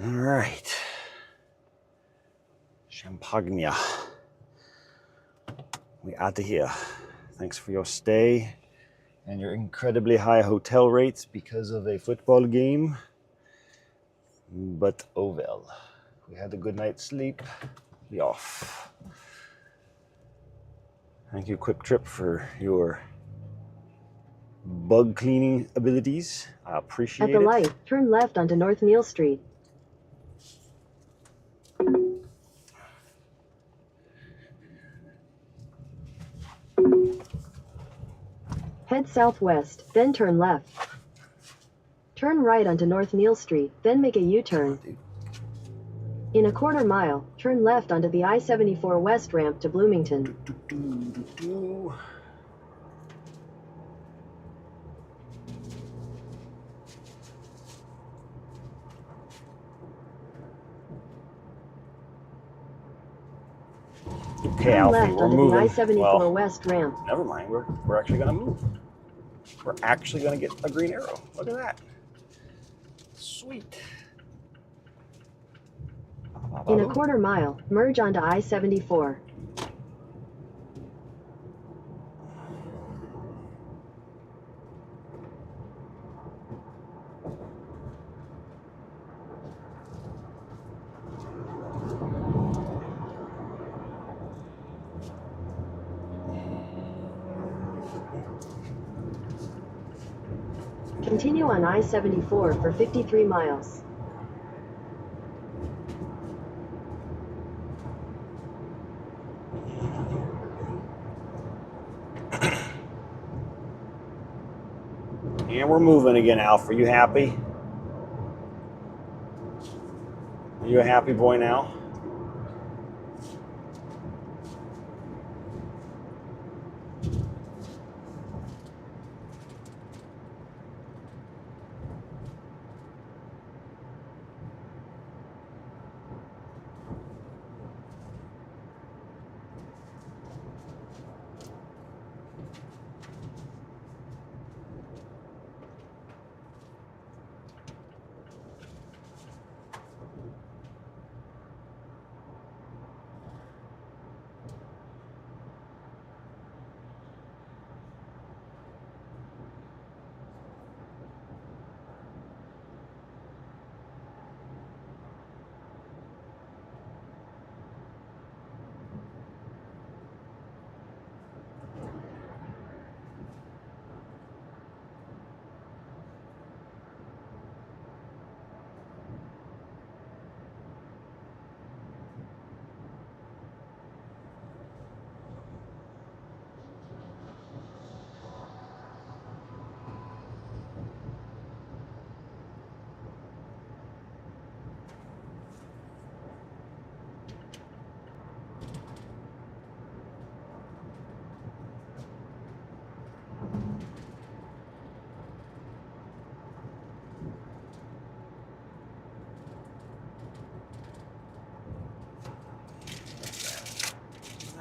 All right. Champagne. We out of here. Thanks for your stay and your incredibly high hotel rates because of a football game. But oh well. We had a good night's sleep. Be off. Thank you, Quick Trip, for your bug cleaning abilities. I appreciate it. At the light, turn left onto North Neal Street. Head southwest, then turn left. Turn right onto North Neal Street, then make a U-turn. In a quarter mile, turn left onto the I-74 West ramp to Bloomington. Okay, turn Alfie, left we're onto moving. the I-74 Well, West ramp. never mind. We're actually gonna move. We're actually gonna get a green arrow. Look at that. Sweet. In a quarter mile, merge onto I-74. Continue on I-74 for 53 miles. And we're moving again, Alf. Are you happy? Are you a happy boy now?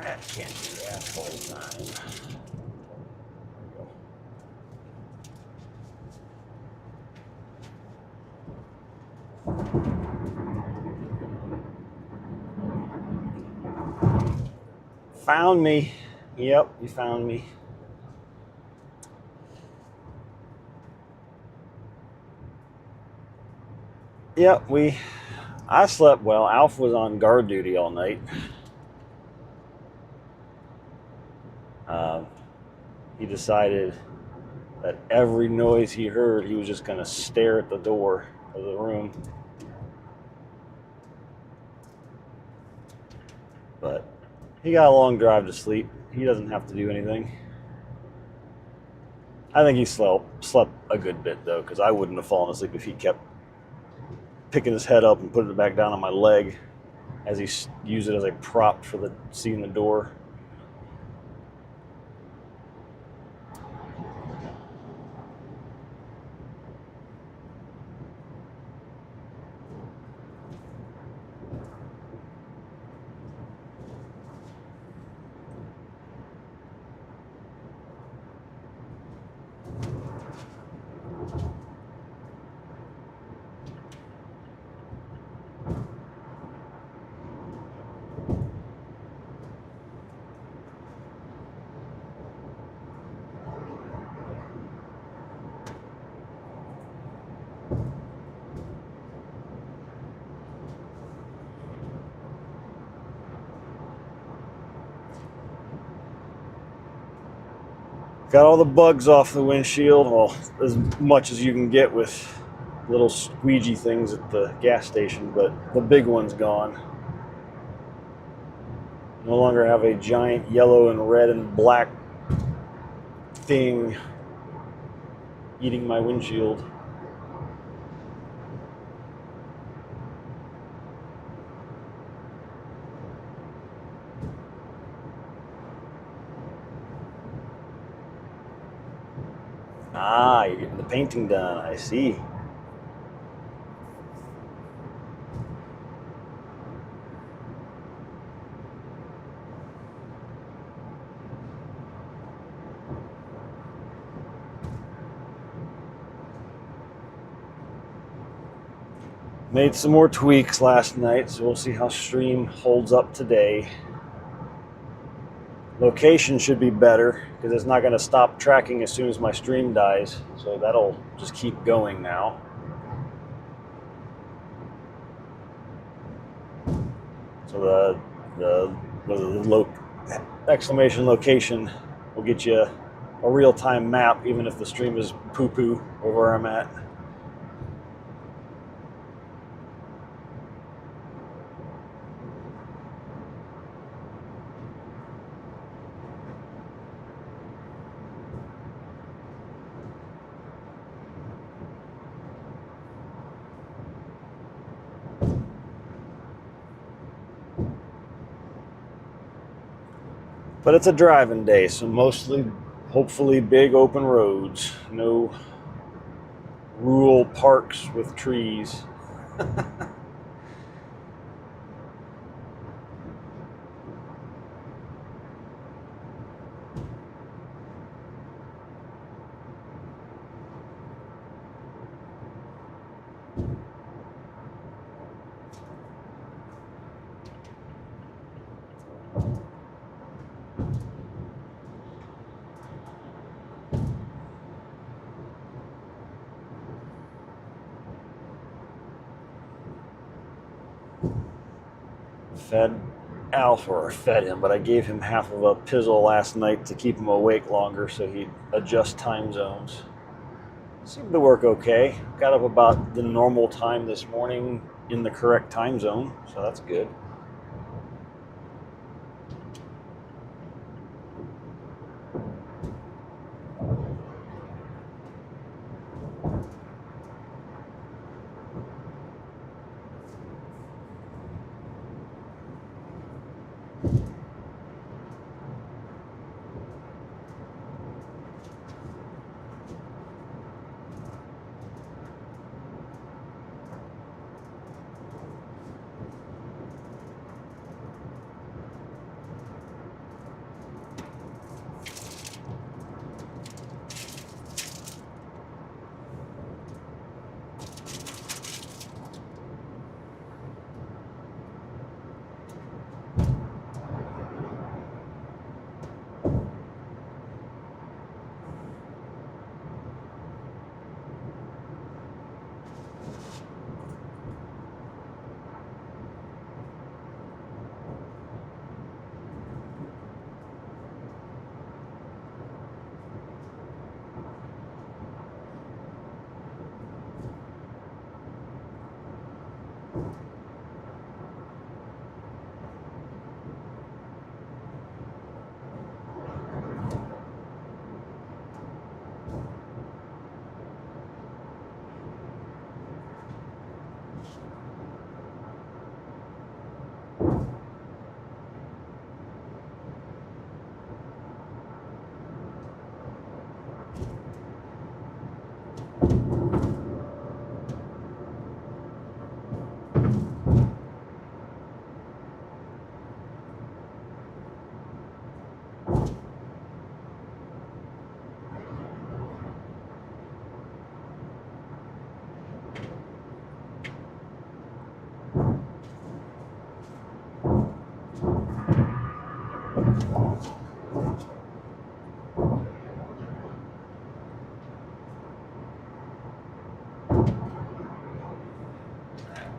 I can't do that full time. Found me. Yep, you found me. Yep, I slept well. Alf was on guard duty all night. He decided that every noise he heard, he was just going to stare at the door of the room. But he got a long drive to sleep. He doesn't have to do anything. I think he slept a good bit, though, because I wouldn't have fallen asleep if he kept picking his head up and putting it back down on my leg as he used it as a prop for seeing the door. Got all the bugs off the windshield, well, as much as you can get with little squeegee things at the gas station, but the big one's gone. No longer have a giant yellow and red and black thing eating my windshield. Ah, you're getting the painting done, I see. Made some more tweaks last night, so we'll see how stream holds up today. Location should be better because it's not going to stop tracking as soon as my stream dies, so that'll just keep going now. So the exclamation location will get you a real-time map even if the stream is poo-poo or where I'm at. But it's a driving day, so mostly, hopefully, big open roads. No rural parks with trees. Fed him, but I gave him half of a pizzle last night to keep him awake longer so he'd adjust time zones. Seemed to work okay. Got up about the normal time this morning in the correct time zone, so that's good.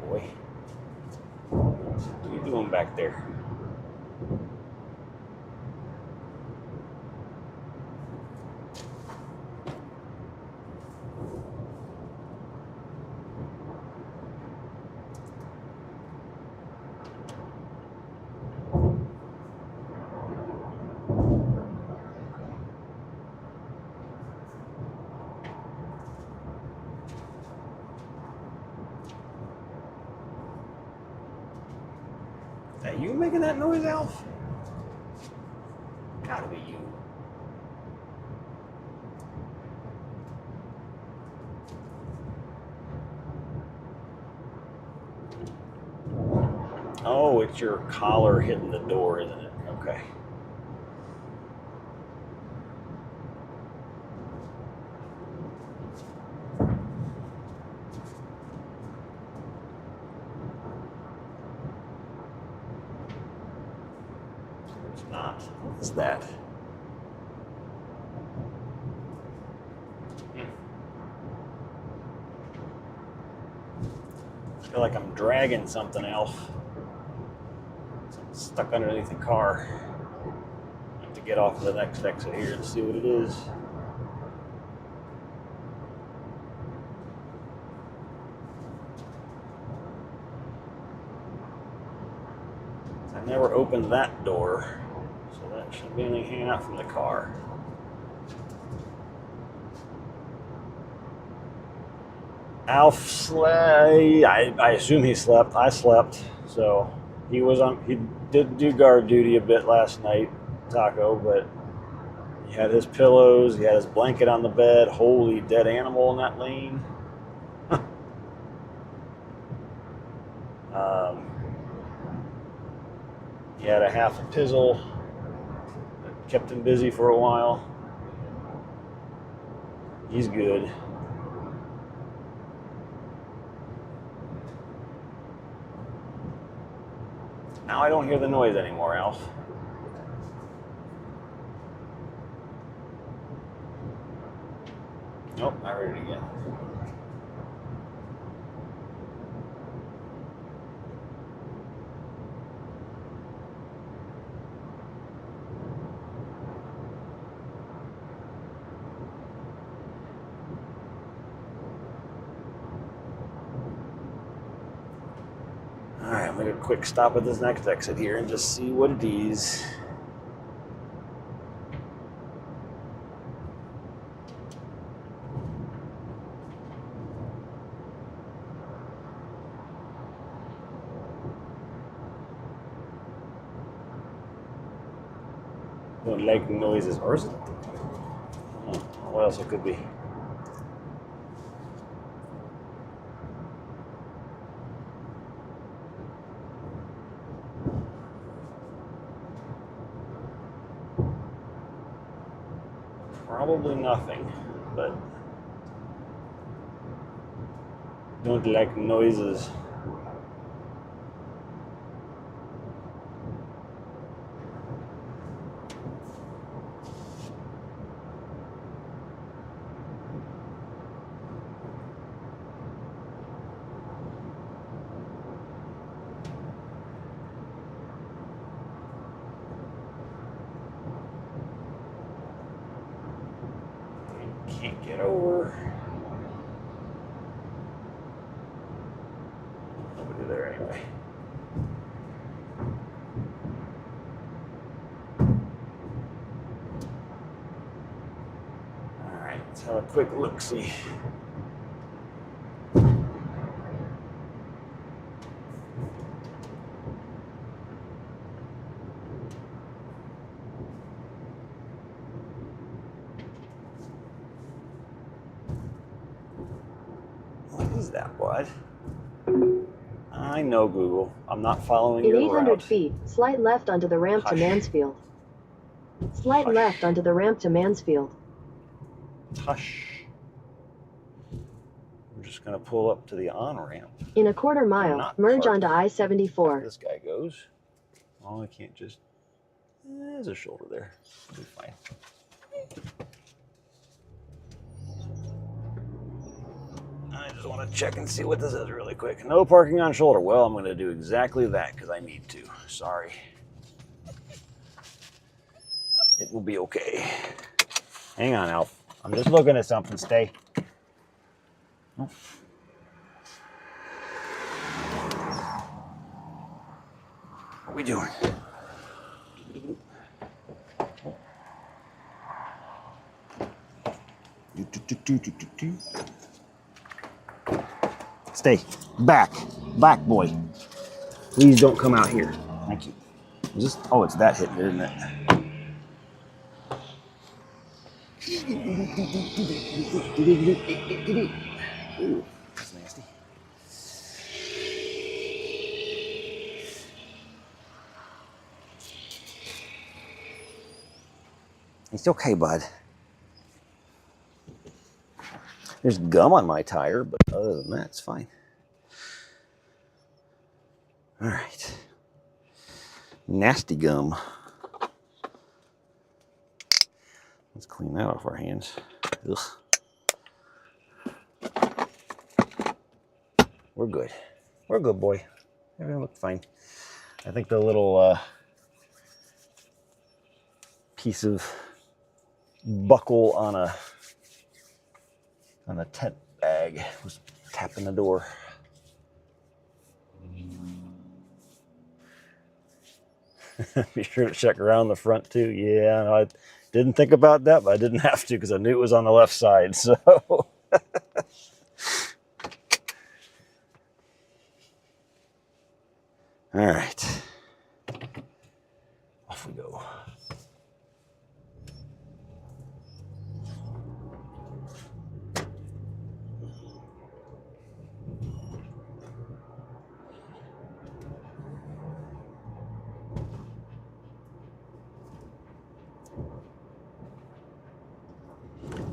Boy, what are you doing back there? you making that noise, Alf? Gotta be you. Oh, it's your collar hitting the door, isn't it? Okay. It's not. What is that? I feel like I'm dragging something, Alf. Something's stuck underneath the car. I have to get off the next exit here and see what it is. I never opened that door, so that shouldn't be anything hanging out from the car. Alf slept. I assume he slept. I slept, so he was on. He did do guard duty a bit last night, Taco, but he had his pillows. He had his blanket on the bed. Holy dead animal in that lane. He had a half a pizzle that kept him busy for a while. He's good. Now I don't hear the noise anymore, Alf. Nope, I heard it again. Alright, I'm going to make a quick stop at this next exit here and just see what it is. Don't like noises. Or is it? What else it could be? Probably nothing, but don't like noises. Can't get over. Nobody there anyway. Alright, let's have a quick look-see. What is that, bud? I know, Google. I'm not following In your 800 route. feet, slide left onto the ramp to Hush. Mansfield. Slide Hush. left onto the ramp to Mansfield. Hush. I'm just going to pull up to the on-ramp. In a quarter mile, not merge parked. onto I-74. This guy goes. Oh, I can't just... There's a shoulder there. It'll be fine. I just want to check and see what this is really quick. No parking on shoulder. Well, I'm going to do exactly that because I need to. Sorry. It will be okay. Hang on, Alf. I'm just looking at something. Stay. Oh. What are we doing? Stay. Back. Back, boy. Please don't come out here. Thank you. Is this? Oh, it's that hitting, isn't it? Ooh, that's nasty. It's okay, bud. There's gum on my tire, but other than that, it's fine. All right. Nasty gum. Let's clean that off our hands. Ugh. We're good. We're good, boy. Everything looked fine. I think the little piece of buckle on a tent bag was tapping the door. Be sure to check around the front too. Yeah, no, I didn't think about that, but I didn't have to because I knew it was on the left side. So, all right, off we go.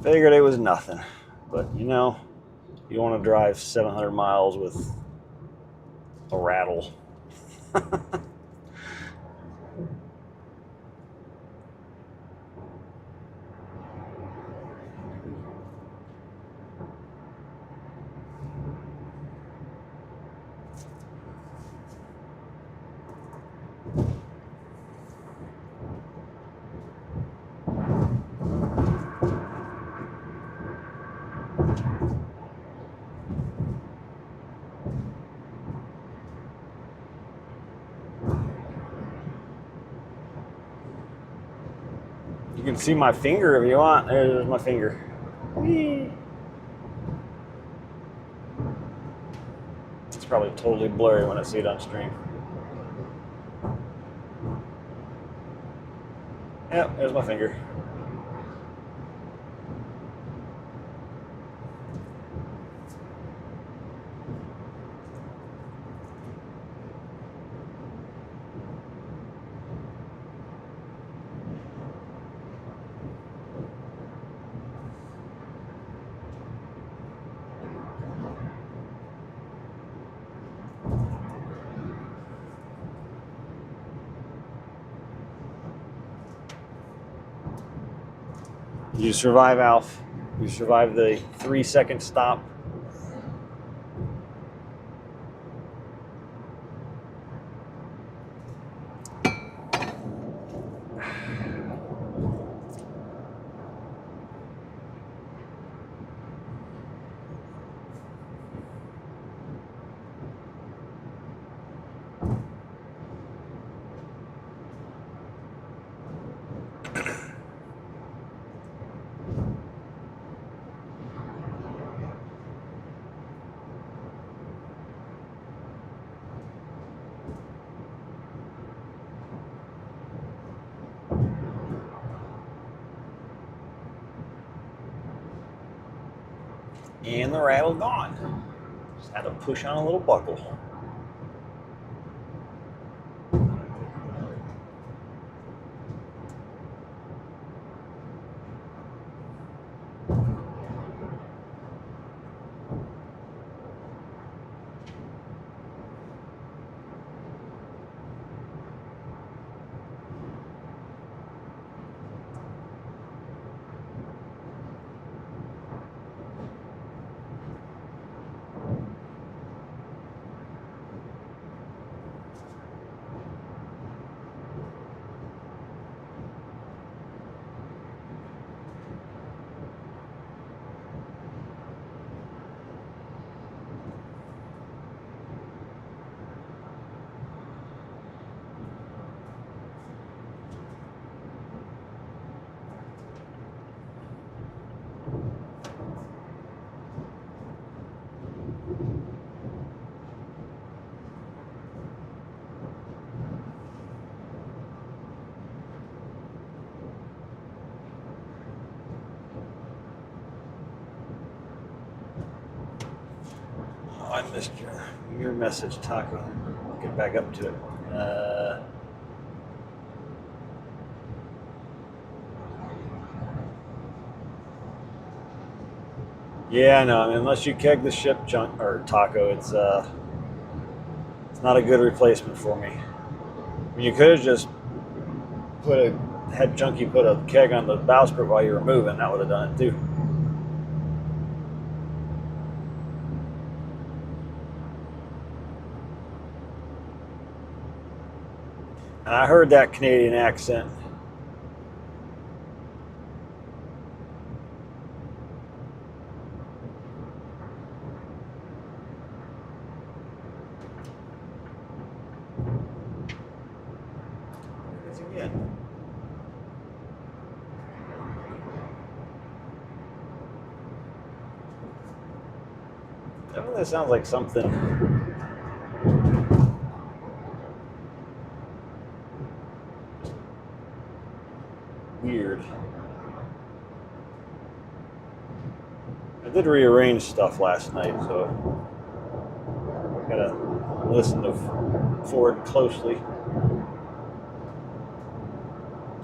Figured it was nothing, but you know, you don't want to drive 700 miles with a rattle. You can see my finger if you want. There's my finger. Whee. It's probably totally blurry when I see it on stream. Yep, there's my finger. You survive, Alf. You survived the 3-second stop. And the rattle gone. Just had to push on a little buckle. I missed your message, Taco. I'll get back up to it. Yeah, no. I mean, unless you keg the ship, or Taco, it's not a good replacement for me. I mean, you could have just had Junkie put a keg on the bowsprit while you were moving. That would have done it too. And I heard that Canadian accent. Again. Definitely sounds like something weird. I did rearrange stuff last night, so I gotta listen to Ford closely.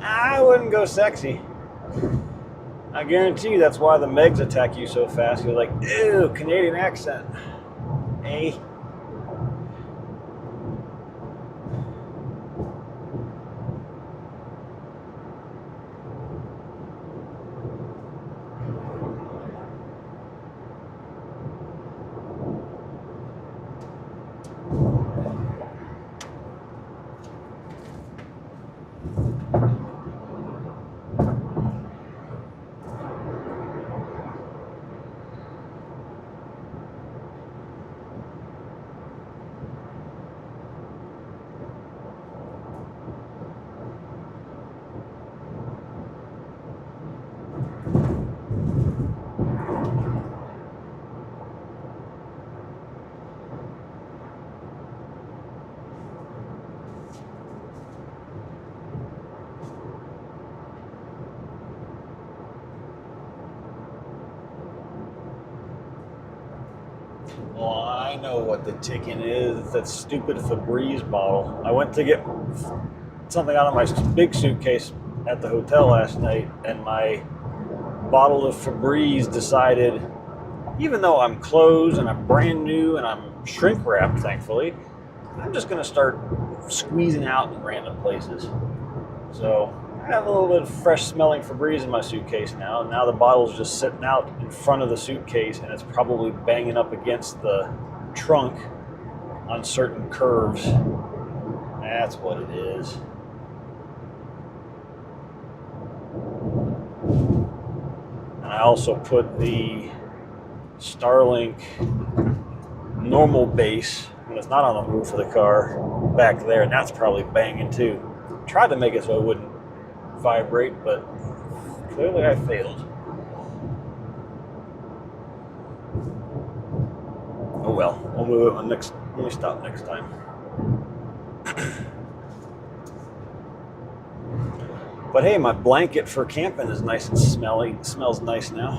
I wouldn't go sexy. I guarantee you that's why the Megs attack you so fast. You're like, ew, Canadian accent. Eh? Well, I know what the ticking is. It's that stupid Febreze bottle. I went to get something out of my big suitcase at the hotel last night, and my bottle of Febreze decided, even though I'm closed and I'm brand new and I'm shrink wrapped, thankfully, I'm just going to start squeezing out in random places. So I have a little bit of fresh smelling Febreze in my suitcase now, and now the bottle's just sitting out in front of the suitcase, and it's probably banging up against the trunk on certain curves. That's what it is. And I also put the Starlink normal base, when it's not on the roof of the car, back there, and that's probably banging too. Tried to make it so it wouldn't vibrate, but clearly I failed. Oh well, we'll move it when we stop next time. But hey, my blanket for camping is nice and smelly. It smells nice now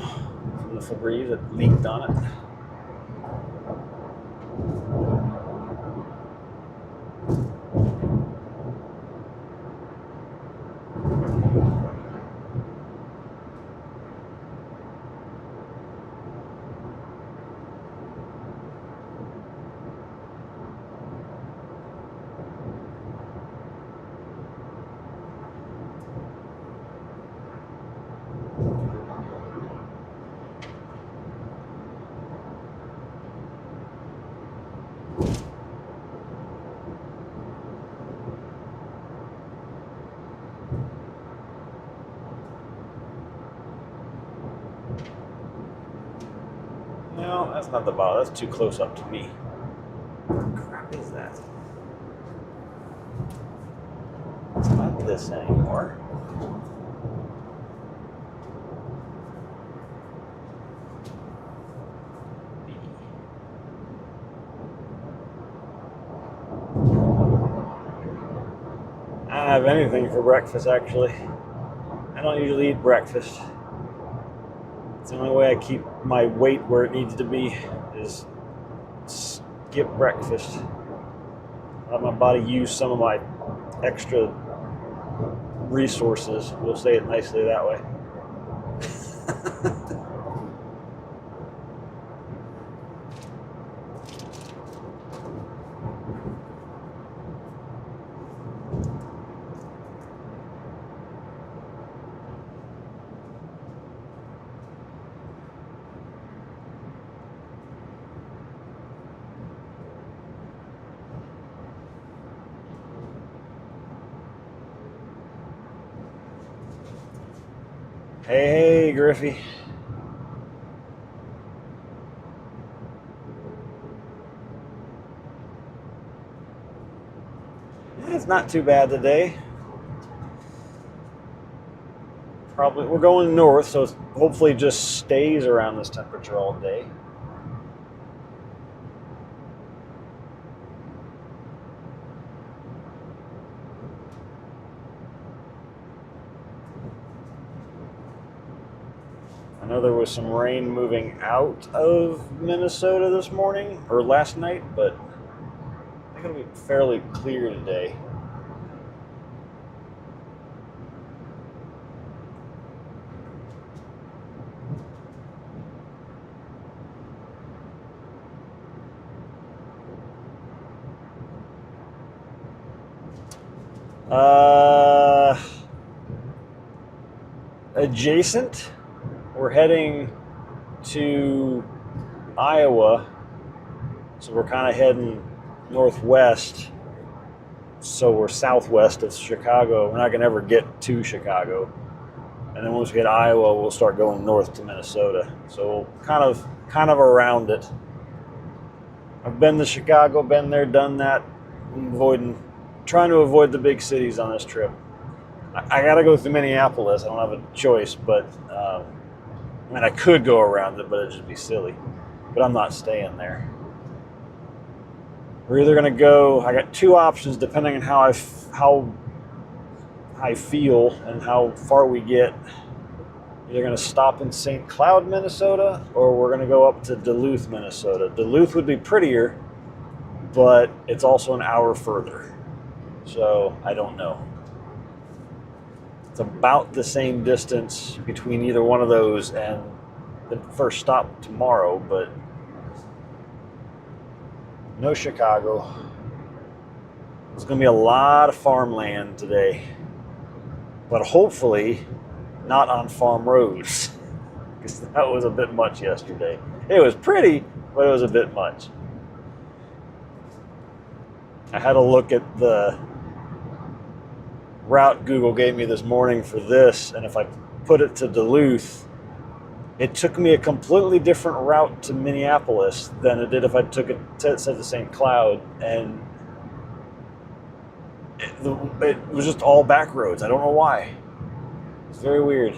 from the Febreze that leaked on it. No, that's not the bottle. That's too close up to me. What crap is that? It's not this anymore. I don't have anything for breakfast, actually. I don't usually eat breakfast. It's the only way I keep my weight where it needs to be is skip breakfast. Let my body use some of my extra resources. We'll say it nicely that way. Hey, Griffey. It's not too bad today. Probably we're going north, so it hopefully just stays around this temperature all day. I know there was some rain moving out of Minnesota this morning, or last night, but I think it'll be fairly clear today. Adjacent, we're heading to Iowa, so we're kind of heading northwest, so we're southwest of Chicago. We're not going to ever get to Chicago, and then once we hit Iowa, we'll start going north to Minnesota, so we'll kind of around it. I've been to Chicago, been there, done that. Trying to avoid the big cities on this trip. I got to go through Minneapolis. I don't have a choice, but I mean, I could go around it, but it'd just be silly. But I'm not staying there. We're either going to go. I got two options depending on how I feel and how far we get. Either going to stop in St. Cloud, Minnesota, or we're going to go up to Duluth, Minnesota. Duluth would be prettier, but it's also an hour further. So I don't know. It's about the same distance between either one of those and the first stop tomorrow, but no Chicago. It's going to be a lot of farmland today, but hopefully not on farm roads, because that was a bit much yesterday. It was pretty, but it was a bit much. I had a look at the route Google gave me this morning for this, and if I put it to Duluth, it took me a completely different route to Minneapolis than it did if I took it to St. Cloud, and it was just all back roads. I don't know why. It's very weird.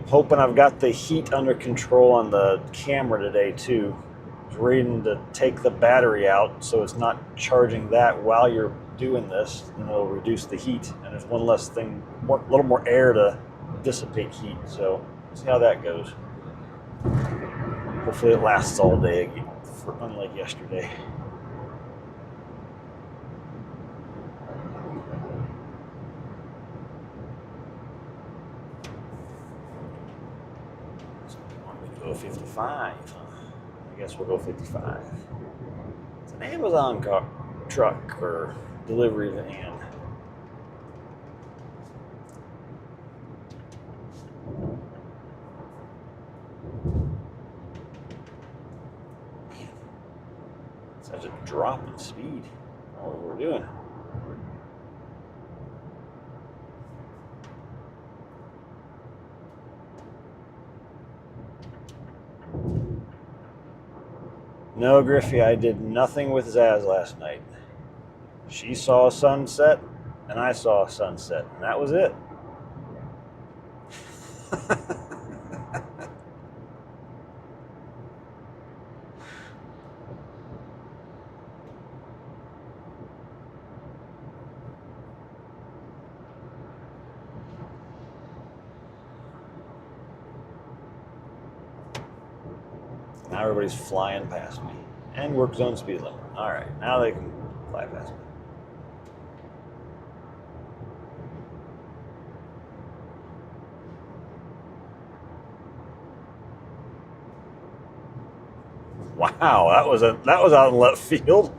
Hoping I've got the heat under control on the camera today too. I was reading to take the battery out so it's not charging that while you're doing this, and it'll reduce the heat, and there's one less thing, a little more air to dissipate heat. So see how that goes. Hopefully it lasts all day, unlike yesterday. Go 55. I guess we'll go 55. It's an Amazon truck or delivery van. Man, such a drop in speed. All we're doing. No, Griffey, I did nothing with Zaz last night. She saw a sunset, and I saw a sunset, and that was it. Now everybody's flying past me. And work zone speed limit. All right, now they can fly past me. Wow, that was out in left field.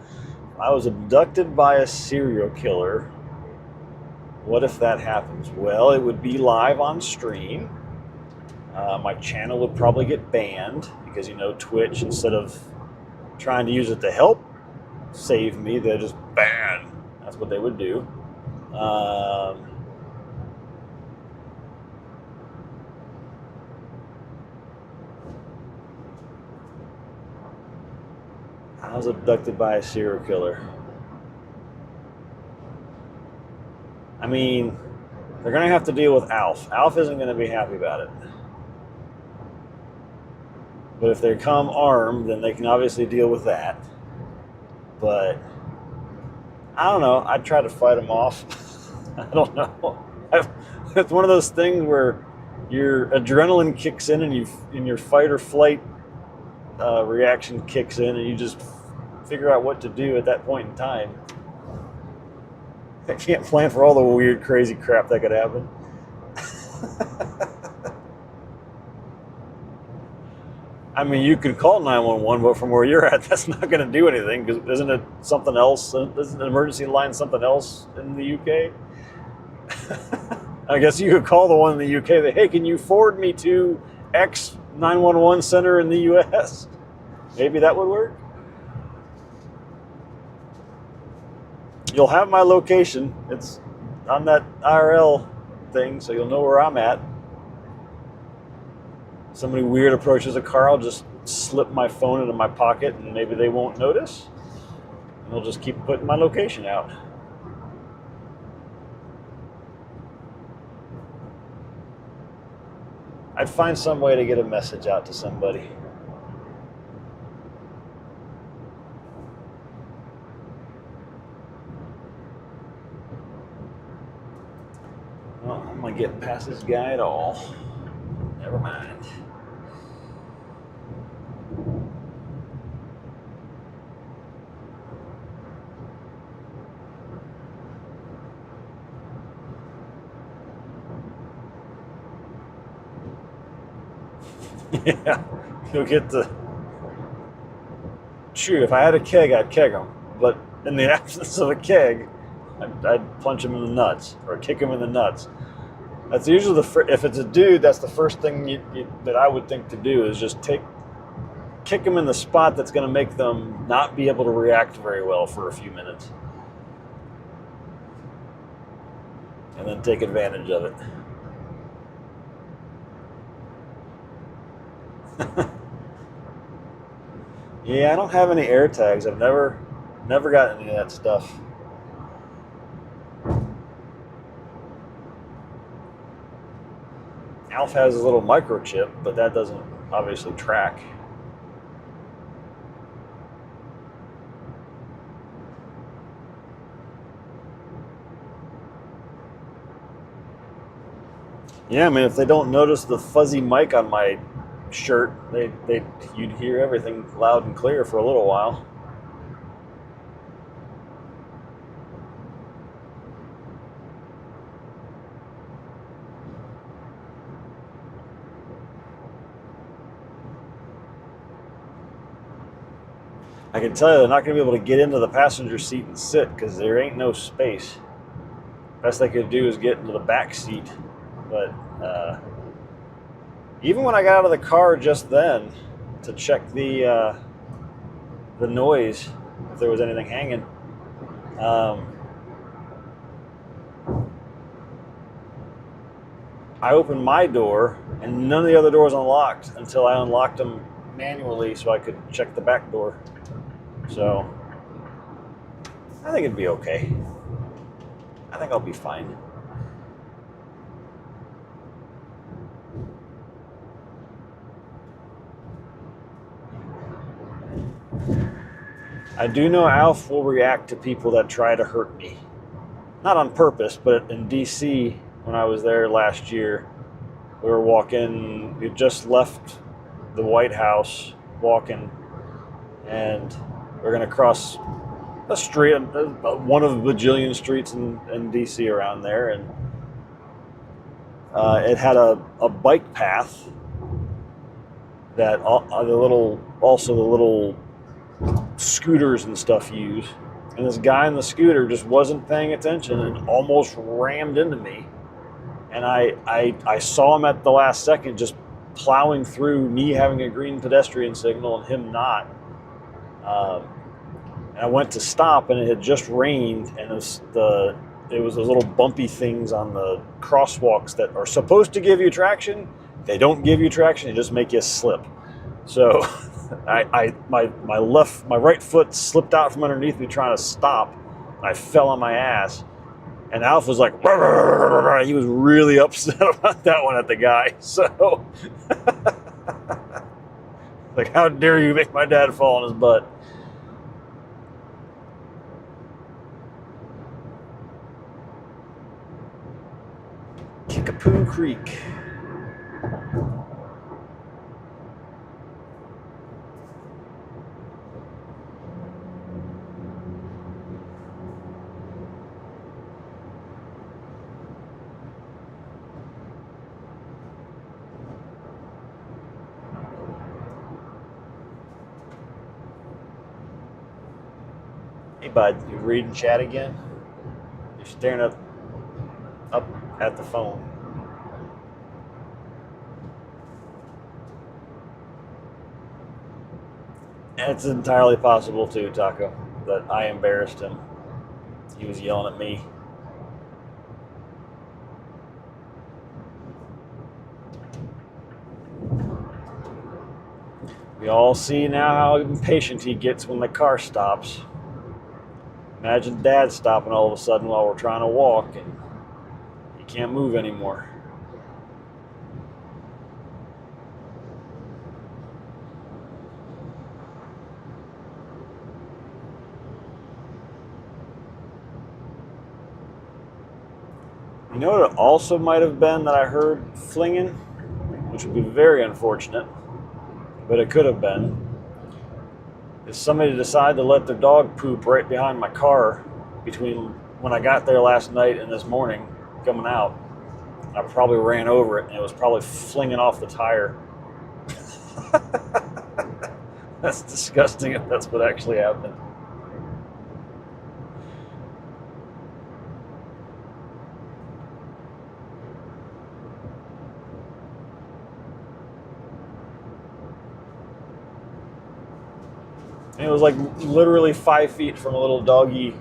I was abducted by a serial killer. What if that happens? Well, it would be live on stream. My channel would probably get banned because, you know, Twitch, instead of trying to use it to help save me, they just ban. That's what they would do. I was abducted by a serial killer. I mean, they're going to have to deal with Alf. Alf isn't going to be happy about it. But if they come armed, then they can obviously deal with that. But I don't know. I'd try to fight them off. I don't know. It's one of those things where your adrenaline kicks in and your fight or flight reaction kicks in, and you just figure out what to do at that point in time. I can't plan for all the weird, crazy crap that could happen. I mean, you can call 911, but from where you're at, that's not going to do anything, because isn't it something else? Isn't an emergency line something else in the UK? I guess you could call the one in the UK that, hey, can you forward me to X 911 center in the US? Maybe that would work. You'll have my location. It's on that IRL thing, so you'll know where I'm at. Somebody weird approaches a car, I'll just slip my phone into my pocket and maybe they won't notice. And they'll just keep putting my location out. I'd find some way to get a message out to somebody. Well, I'm not getting past this guy at all. Never mind. Yeah, you'll get the... Shoot, if I had a keg, I'd keg him. But in the absence of a keg, I'd punch him in the nuts or kick him in the nuts. That's usually if it's a dude, that's the first thing that I would think to do is just kick them in the spot that's going to make them not be able to react very well for a few minutes. And then take advantage of it. Yeah, I don't have any air tags. I've never got any of that stuff. Alf has a little microchip, but that doesn't obviously track. Yeah, I mean, if they don't notice the fuzzy mic on my shirt, you'd hear everything loud and clear for a little while. I can tell you they're not going to be able to get into the passenger seat and sit because there ain't no space. Best they could do is get into the back seat. But even when I got out of the car just then to check the noise, if there was anything hanging, I opened my door and none of the other doors unlocked until I unlocked them manually so I could check the back door. So I think it'd be okay. I think I'll be fine. I do know Alf will react to people that try to hurt me. Not on purpose, but in DC, when I was there last year, we were walking, we had just left the White House, walking, and we're going to cross a street, one of the bajillion streets in DC around there, and it had a bike path that the little scooters and stuff use. And this guy in the scooter just wasn't paying attention and almost rammed into me. And I saw him at the last second just plowing through, me having a green pedestrian signal and him not. And I went to stop, and it had just rained, and it was those little bumpy things on the crosswalks that are supposed to give you traction. They don't give you traction; they just make you slip. So, my right foot slipped out from underneath me trying to stop. I fell on my ass, and Alf was like, "Rah, rah, rah, rah." He was really upset about that one at the guy. So, like, how dare you make my dad fall on his butt? Kickapoo Creek. Hey bud, you reading chat again? You're staring up at the phone. And it's entirely possible too, Taco, that I embarrassed him. He was yelling at me. We all see now how impatient he gets when the car stops. Imagine Dad stopping all of a sudden while we're trying to walk and he can't move anymore. You know what it also might have been that I heard flinging, which would be very unfortunate, but it could have been, is somebody decided to let their dog poop right behind my car between when I got there last night and this morning coming out. I probably ran over it and it was probably flinging off the tire. That's disgusting if that's what actually happened. And it was like literally 5 feet from a little doggy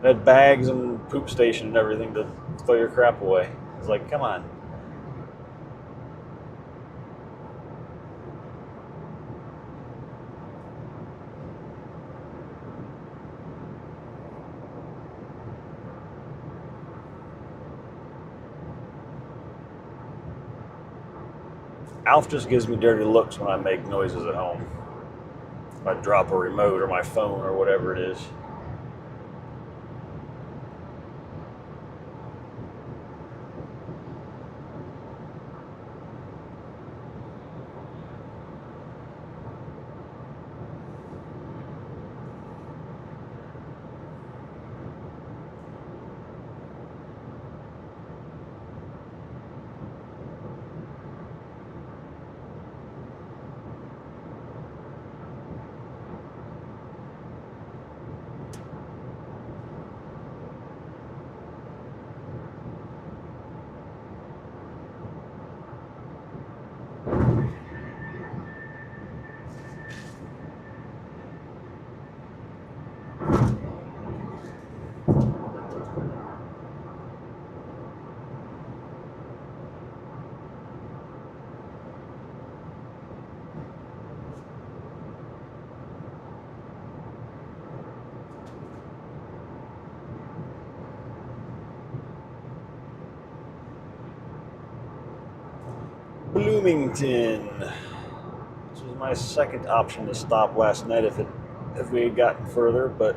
that had bags and poop station and everything to throw your crap away. It's like, come on. Alf just gives me dirty looks when I make noises at home. If I drop a remote or my phone or whatever it is. Bloomington. This was my second option to stop last night if we had gotten further, but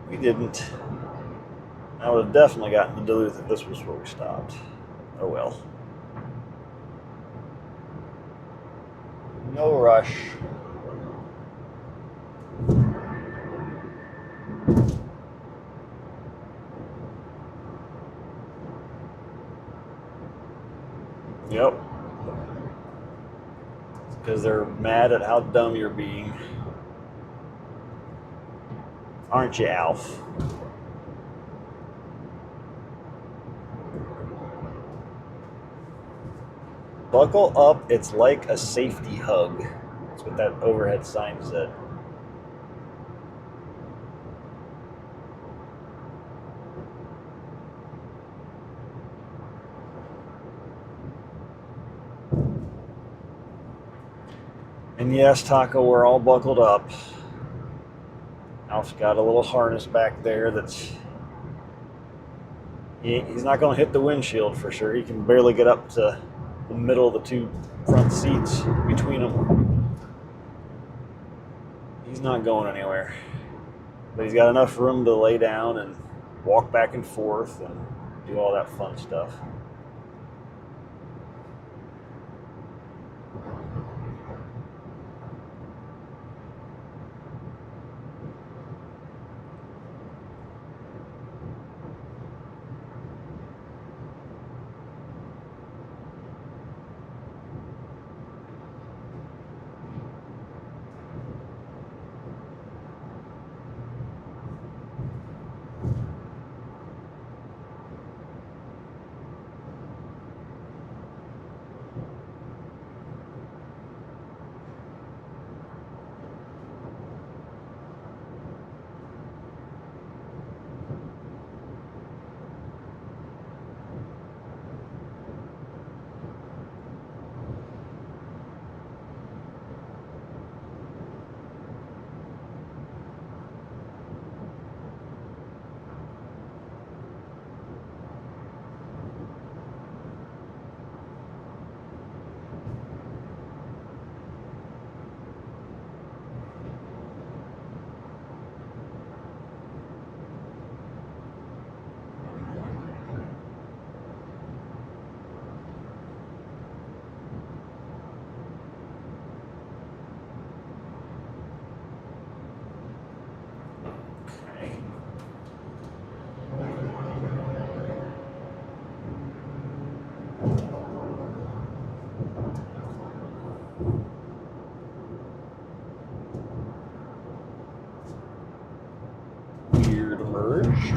we didn't. I would have definitely gotten to Duluth if this was where we stopped. Oh well. No rush. Yep. Because they're mad at how dumb you're being. Aren't you, Alf? Buckle up, it's like a safety hug. That's what that overhead sign said. And yes, Taco, we're all buckled up. Alf's got a little harness back there that's... He's not going to hit the windshield for sure. He can barely get up to the middle of the two front seats between them. He's not going anywhere. But he's got enough room to lay down and walk back and forth and do all that fun stuff. Weird merge.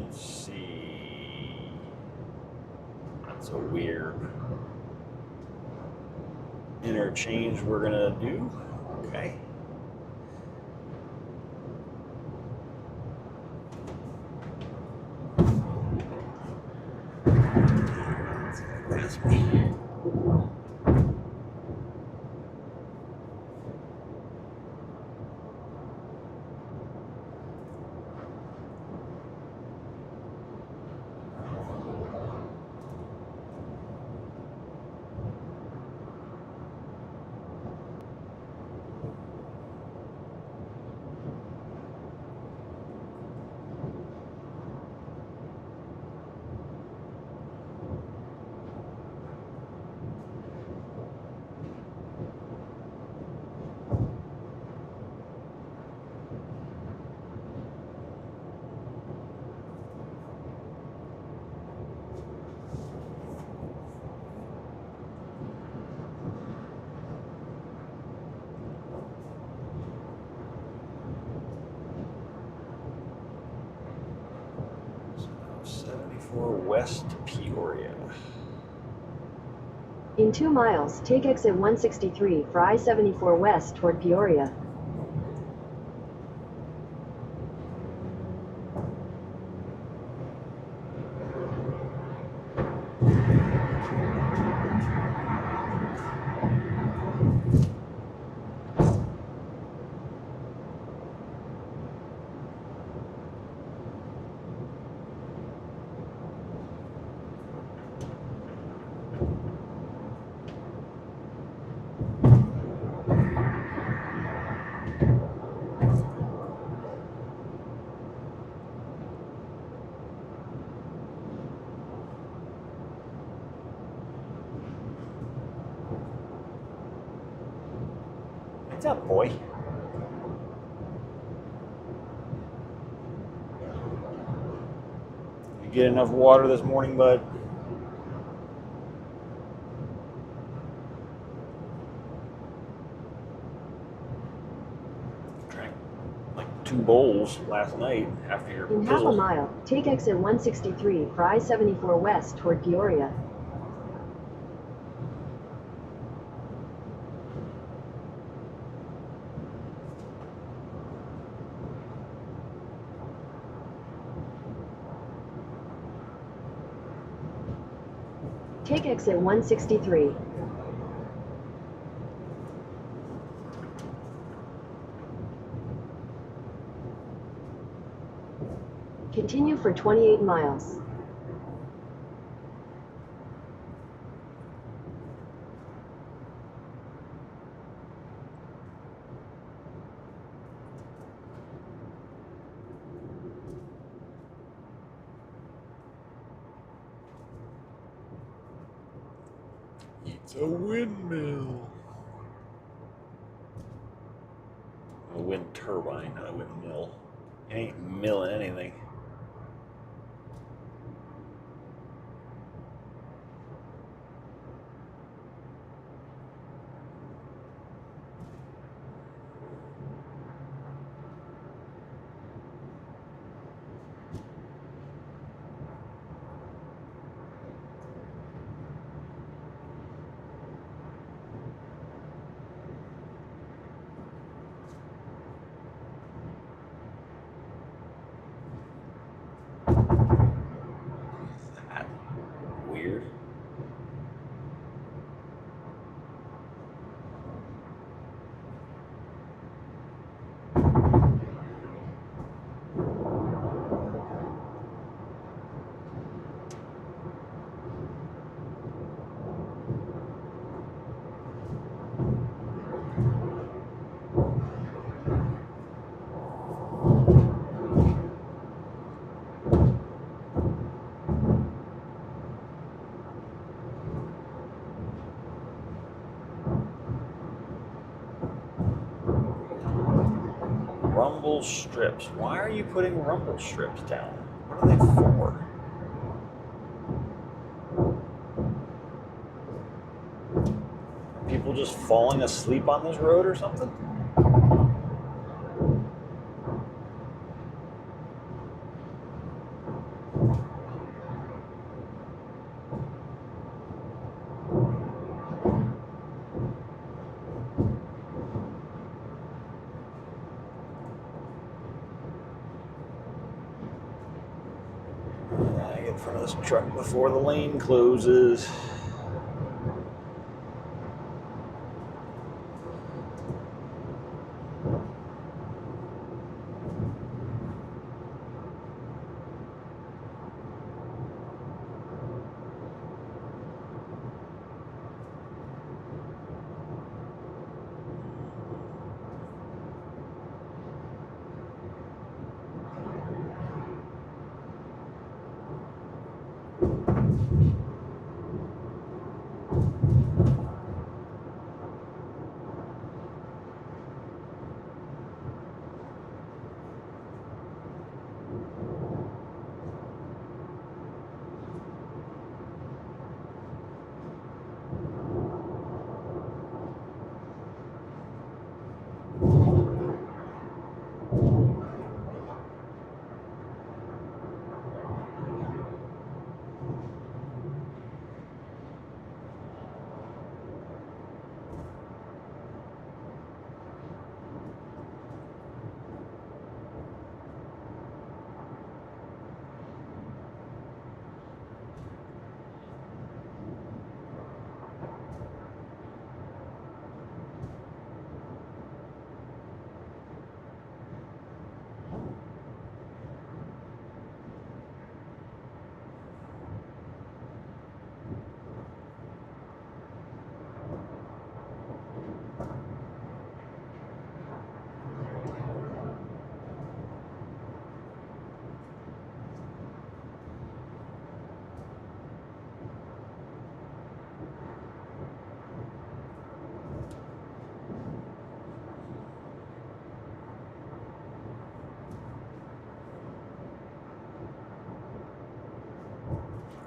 Let's see. That's a weird interchange we're gonna do. Okay. That's me. west to Peoria. In 2 miles, take exit 163 for I-74 west toward Peoria. What's up, boy? You get enough water this morning, bud? Drank like 2 bowls last night after your In half a pizzle. mile, take exit 163 for I-74 west toward Peoria. Take exit 163. Continue for 28 miles. It's a windmill. A wind turbine, not a windmill. It ain't milling anything. Weird. Rumble strips. Why are you putting rumble strips down? What are they for? Are people just falling asleep on this road or something? I get in front of this truck before the lane closes.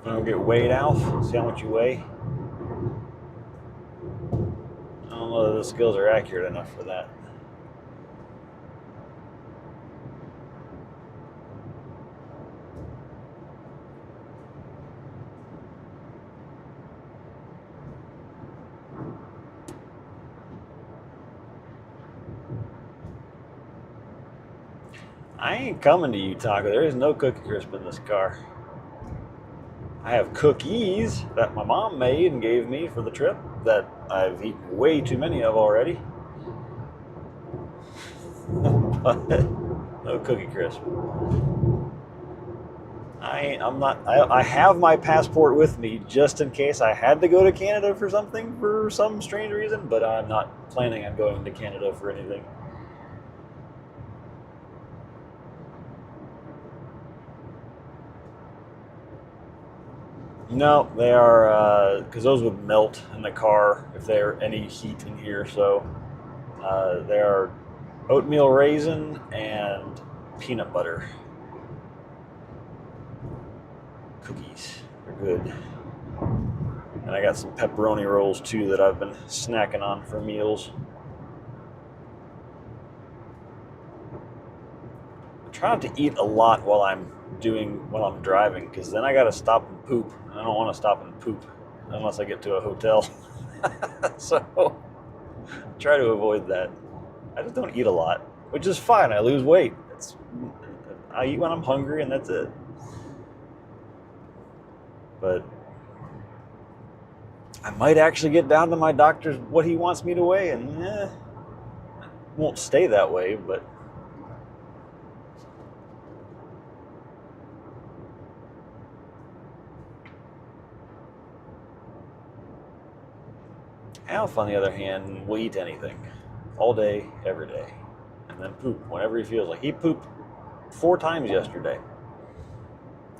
Wanna get weighed, Alf? See how much you weigh? I don't know that the skills are accurate enough for that. I ain't coming to you, Taco. There is no Cookie Crisp in this car. I have cookies that my mom made and gave me for the trip that I've eaten way too many of already. But no Cookie Crisp. I have my passport with me just in case I had to go to Canada for something for some strange reason, but I'm not planning on going to Canada for anything. No, they are because those would melt in the car if there any heat in here. So they are oatmeal raisin and peanut butter cookies. They're good. And I got some pepperoni rolls too that I've been snacking on for meals. I try not to eat a lot while I'm driving, because then I got to stop and poop. And I don't want to stop and poop unless I get to a hotel. So try to avoid that. I just don't eat a lot, which is fine. I lose weight. I eat when I'm hungry, and that's it. But I might actually get down to my doctor's what he wants me to weigh, and won't stay that way, but Alf, on the other hand, will eat anything all day, every day, and then poop whenever he feels like. He pooped 4 times yesterday.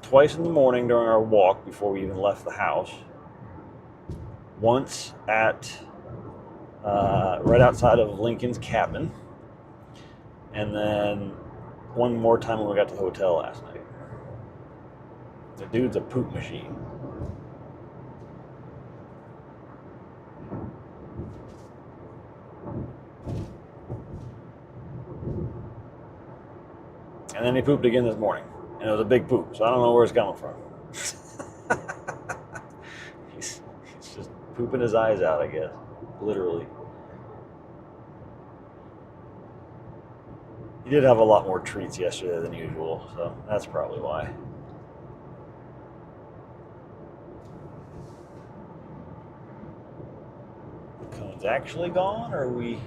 Twice in the morning during our walk before we even left the house. Once at right outside of Lincoln's cabin, and then one more time when we got to the hotel last night. The dude's a poop machine. And then he pooped again this morning, and it was a big poop, so I don't know where it's coming from. he's just pooping his eyes out, I guess, literally. He did have a lot more treats yesterday than usual, so that's probably why. The cone's actually gone, or are we? It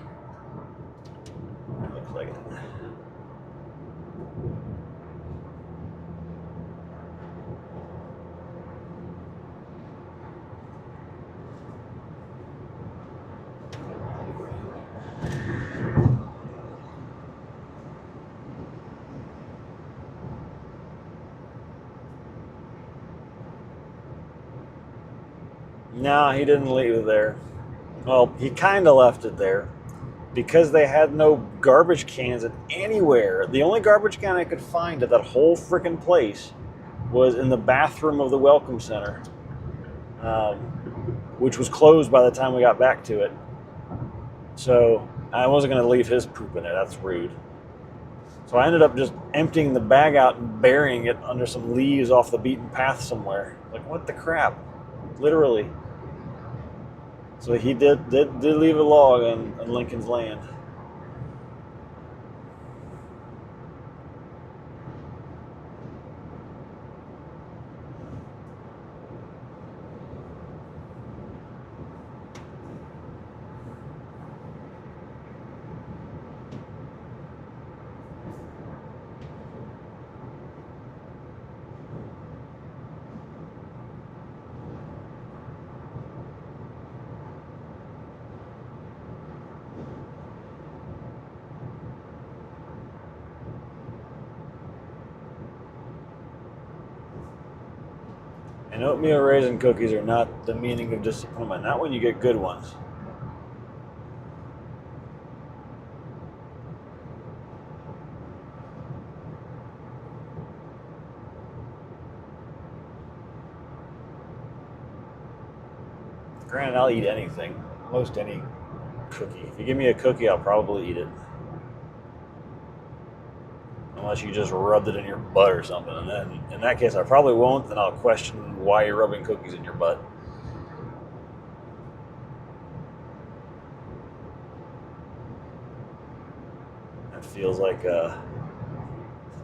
looks like it. No, he didn't leave it there. Well, he kind of left it there because they had no garbage cans anywhere. The only garbage can I could find at that whole freaking place was in the bathroom of the Welcome Center, which was closed by the time we got back to it. So I wasn't going to leave his poop in there. That's rude. So I ended up just emptying the bag out and burying it under some leaves off the beaten path somewhere. Like, what the crap? Literally. So he did leave a log on Lincoln's land. And oatmeal raisin cookies are not the meaning of disappointment. Not when you get good ones. Granted, I'll eat anything, most any cookie. If you give me a cookie, I'll probably eat it. Unless you just rubbed it in your butt or something. And then, in that case, I probably won't. Then I'll question why you're rubbing cookies in your butt. That feels like a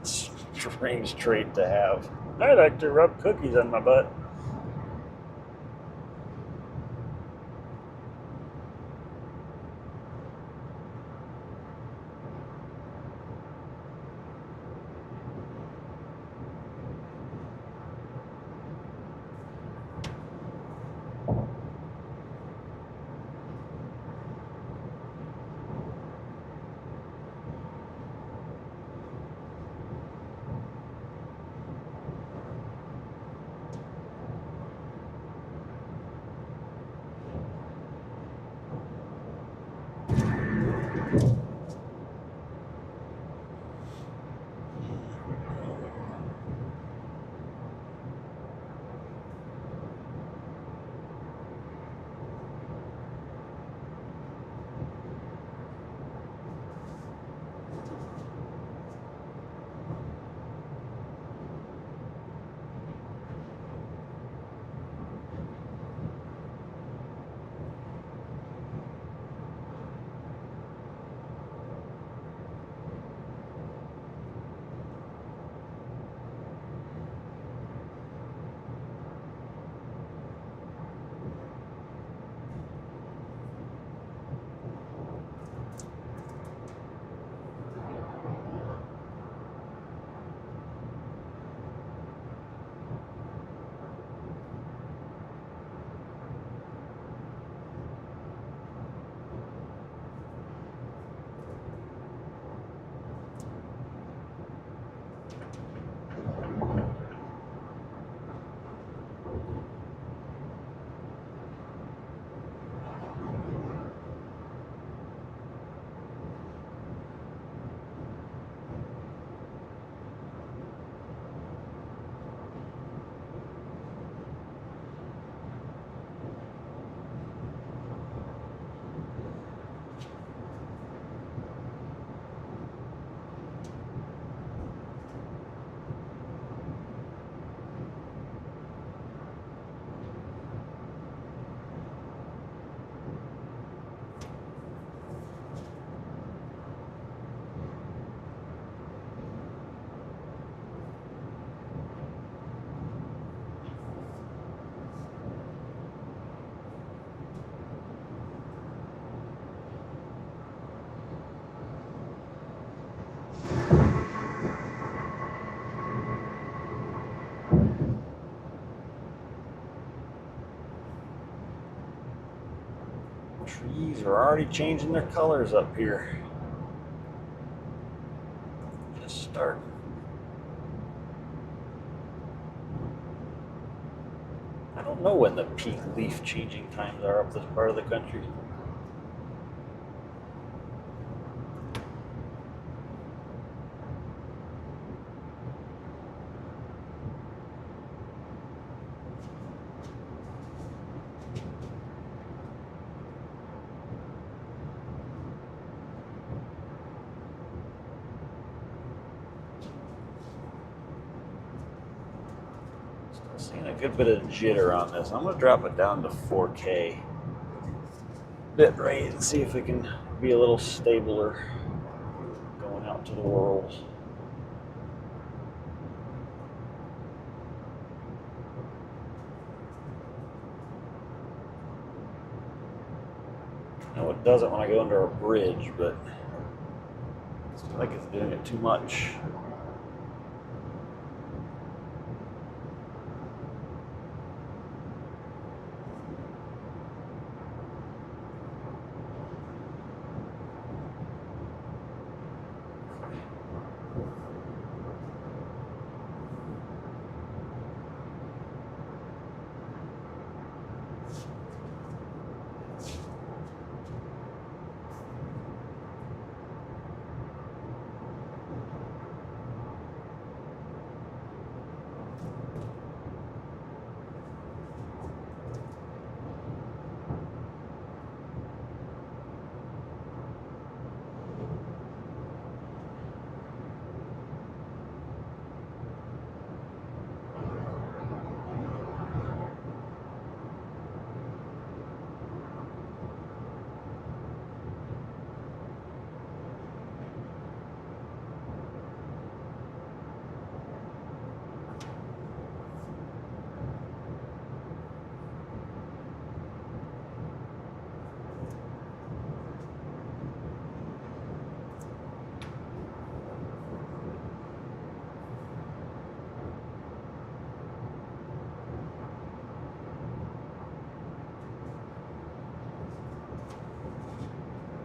strange trait to have. I like to rub cookies on my butt. Trees are already changing their colors up here. Just starting. I don't know when the peak leaf changing times are up this part of the country. Seeing a good bit of jitter on this. I'm going to drop it down to 4K bit rate and see if it can be a little stabler going out to the world. No, it doesn't when I go under a bridge, but I feel like it's doing it too much.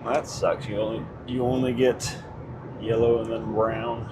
That sucks. You only get yellow and then brown.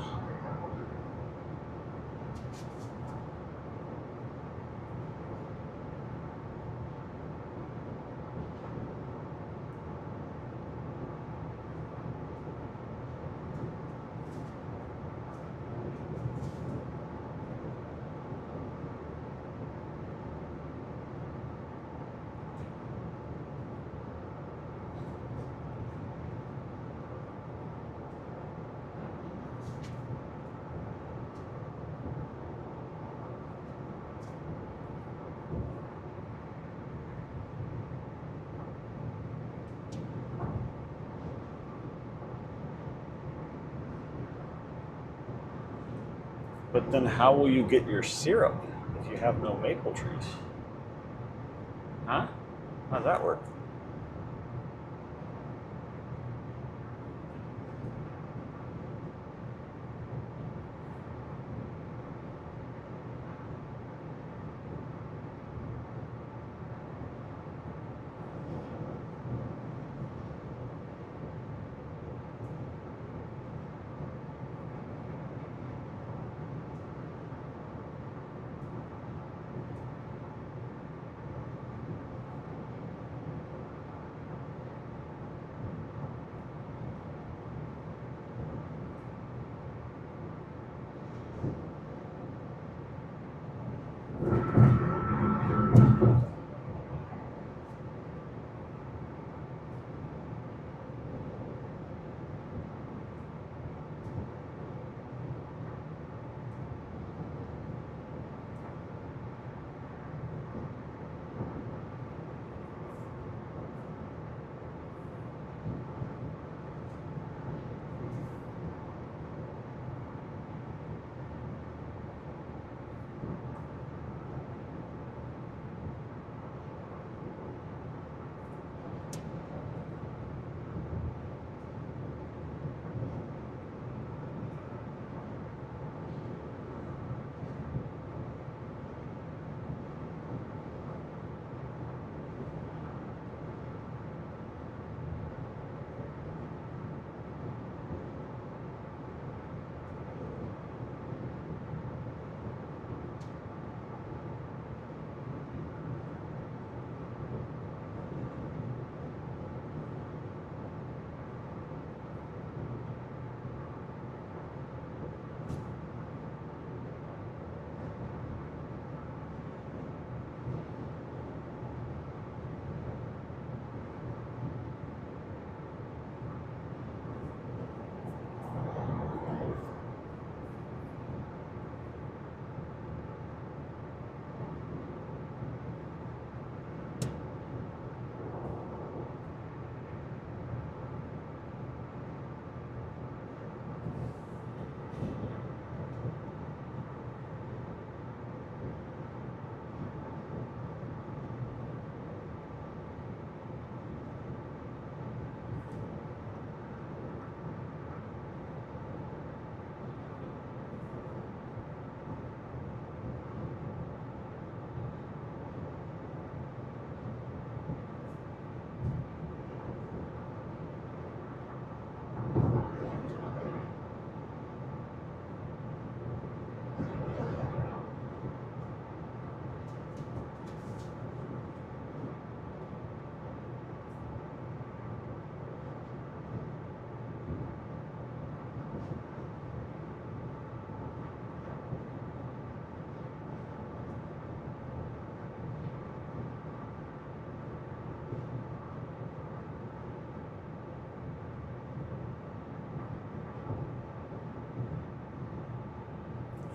But then how will you get your syrup if you have no maple trees? Huh? How does that work?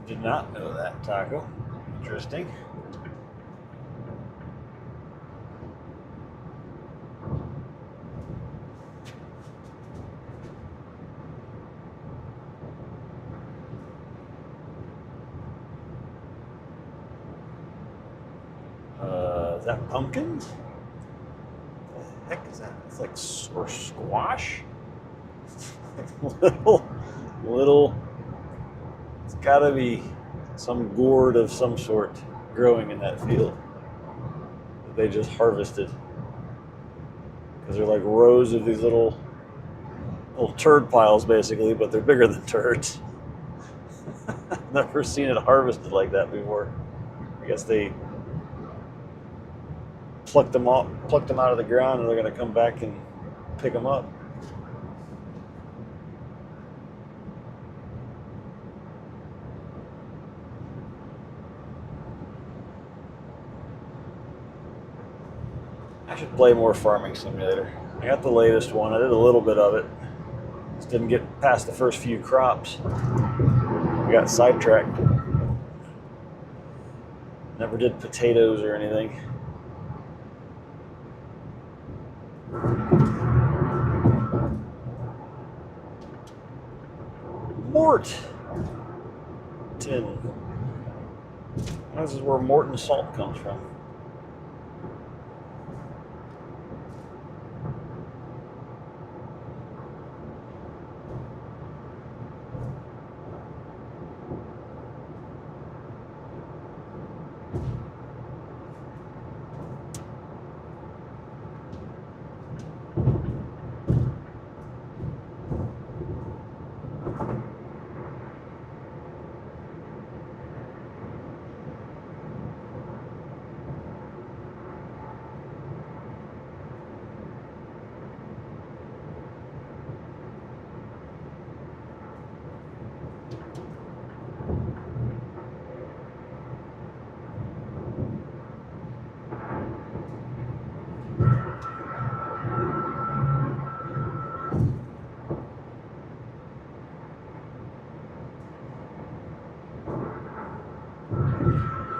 Did not know that, Taco. Interesting. Is that pumpkins? What the heck is that? It's like or squash. little. It's got to be some gourd of some sort growing in that field that they just harvested, because they're like rows of these little little turd piles basically, but they're bigger than turds. Never seen it harvested like that before. I guess they plucked them out of the ground, and they're going to come back and pick them up. I should play more Farming Simulator. I got the latest one. I did a little bit of it. Just didn't get past the first few crops. I got sidetracked. Never did potatoes or anything. Mort! Tin. This is where Morton salt comes from.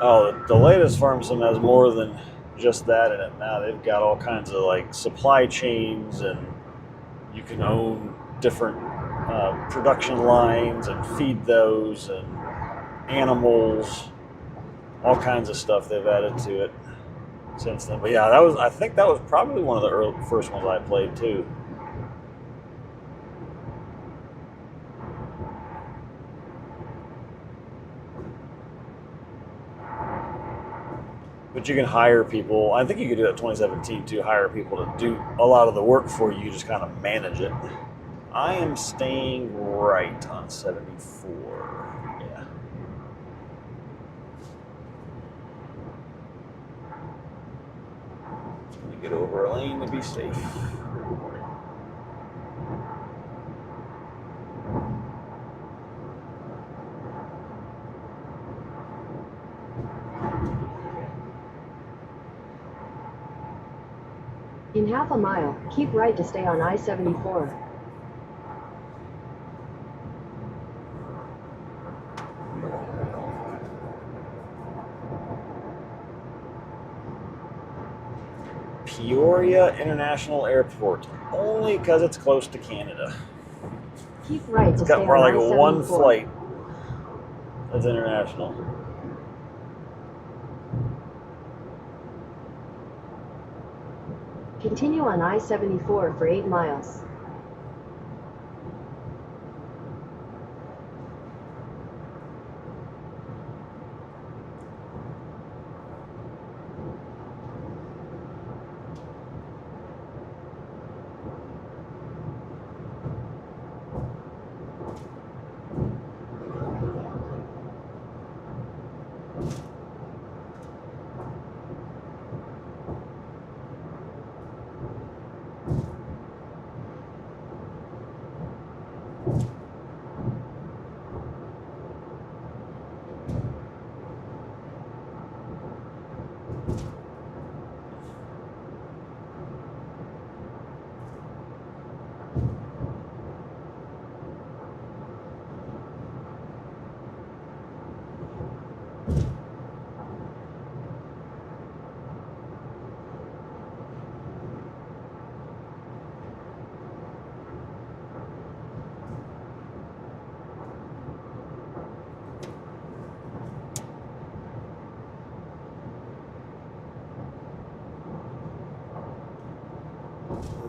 Oh, the latest farm sim has more than just that in it now. They've got all kinds of like supply chains, and you can own different production lines and feed those, and animals, all kinds of stuff they've added to it since then. But yeah, I think that was probably one of the first ones I played too. But you can hire people. I think you could do that in 2017 too. Hire people to do a lot of the work for you. You just kind of manage it. I am staying right on 74. Yeah. Let me get over a lane to be safe. In half a mile, keep right to stay on I-74. Peoria International Airport, only because it's close to Canada. Keep right to It's stay got more on like I-74. one flight that's international. Continue on I-74 for 8 miles.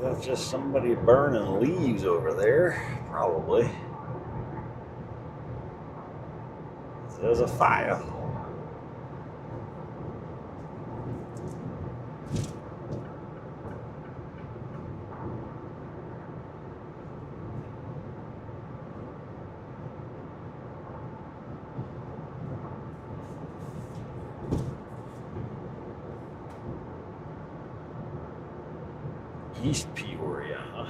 That's just somebody burning leaves over there, probably. So there's a fire. East Peoria, huh?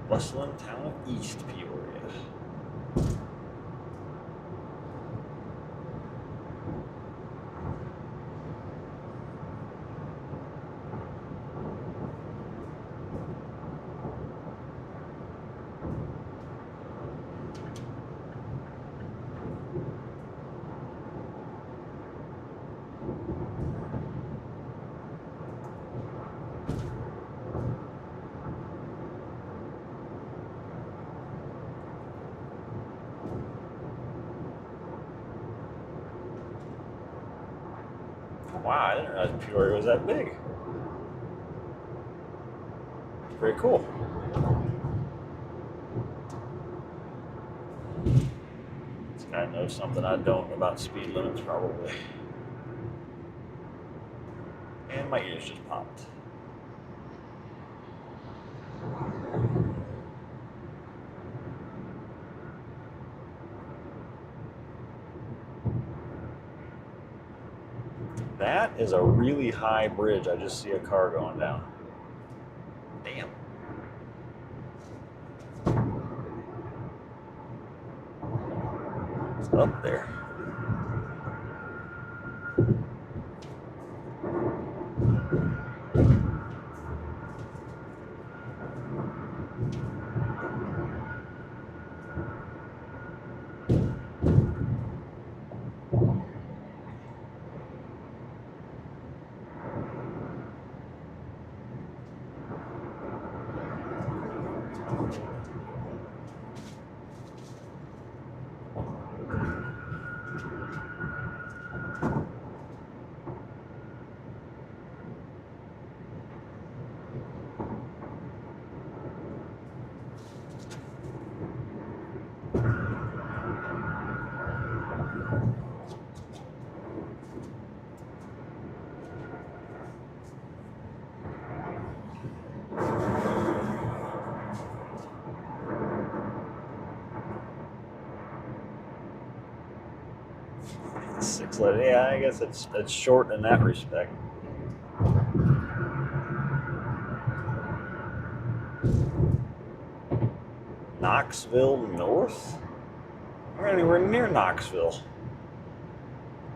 Bustling town of East Peoria. Wow, I didn't realize Peoria was that big. Very cool. This guy knows something I don't about speed limits, probably. And my ears just popped. That is a really high bridge. I just see a car going down. Damn. It's up there. Six-letter. Yeah, I guess it's short in that respect. Knoxville North? We're not anywhere near Knoxville.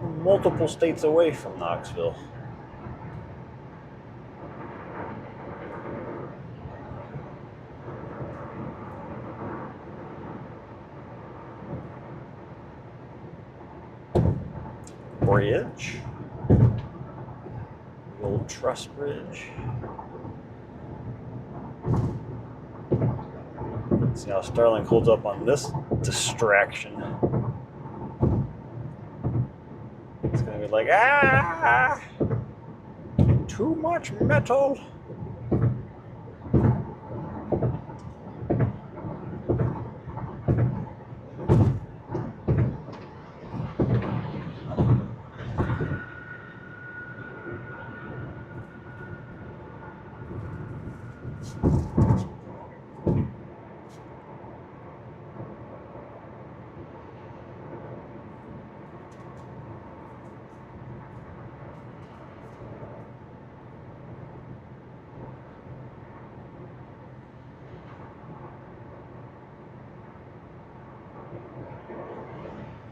We're multiple states away from Knoxville. Bridge. The old truss bridge. See how Starling holds up on this distraction. It's gonna be like, ah, too much metal.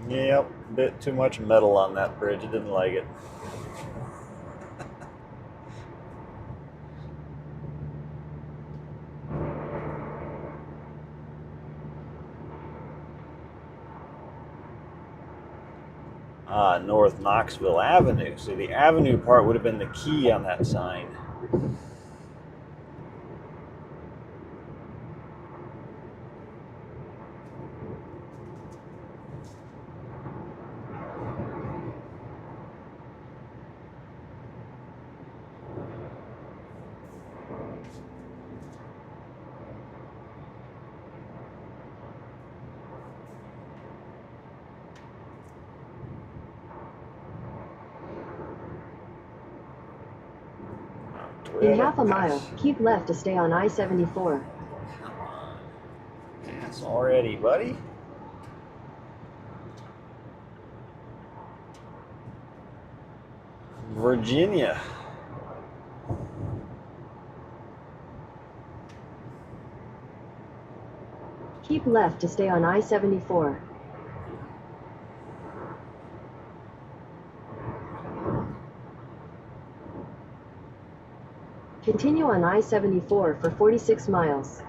Yep, a bit too much metal on that bridge. I didn't like it. North Knoxville Avenue. See, the avenue part would have been the key on that sign. In half a mile, keep left to stay on I-74. Come on. Pass already, buddy. Virginia. Keep left to stay on I-74. Continue on I-74 for 46 miles.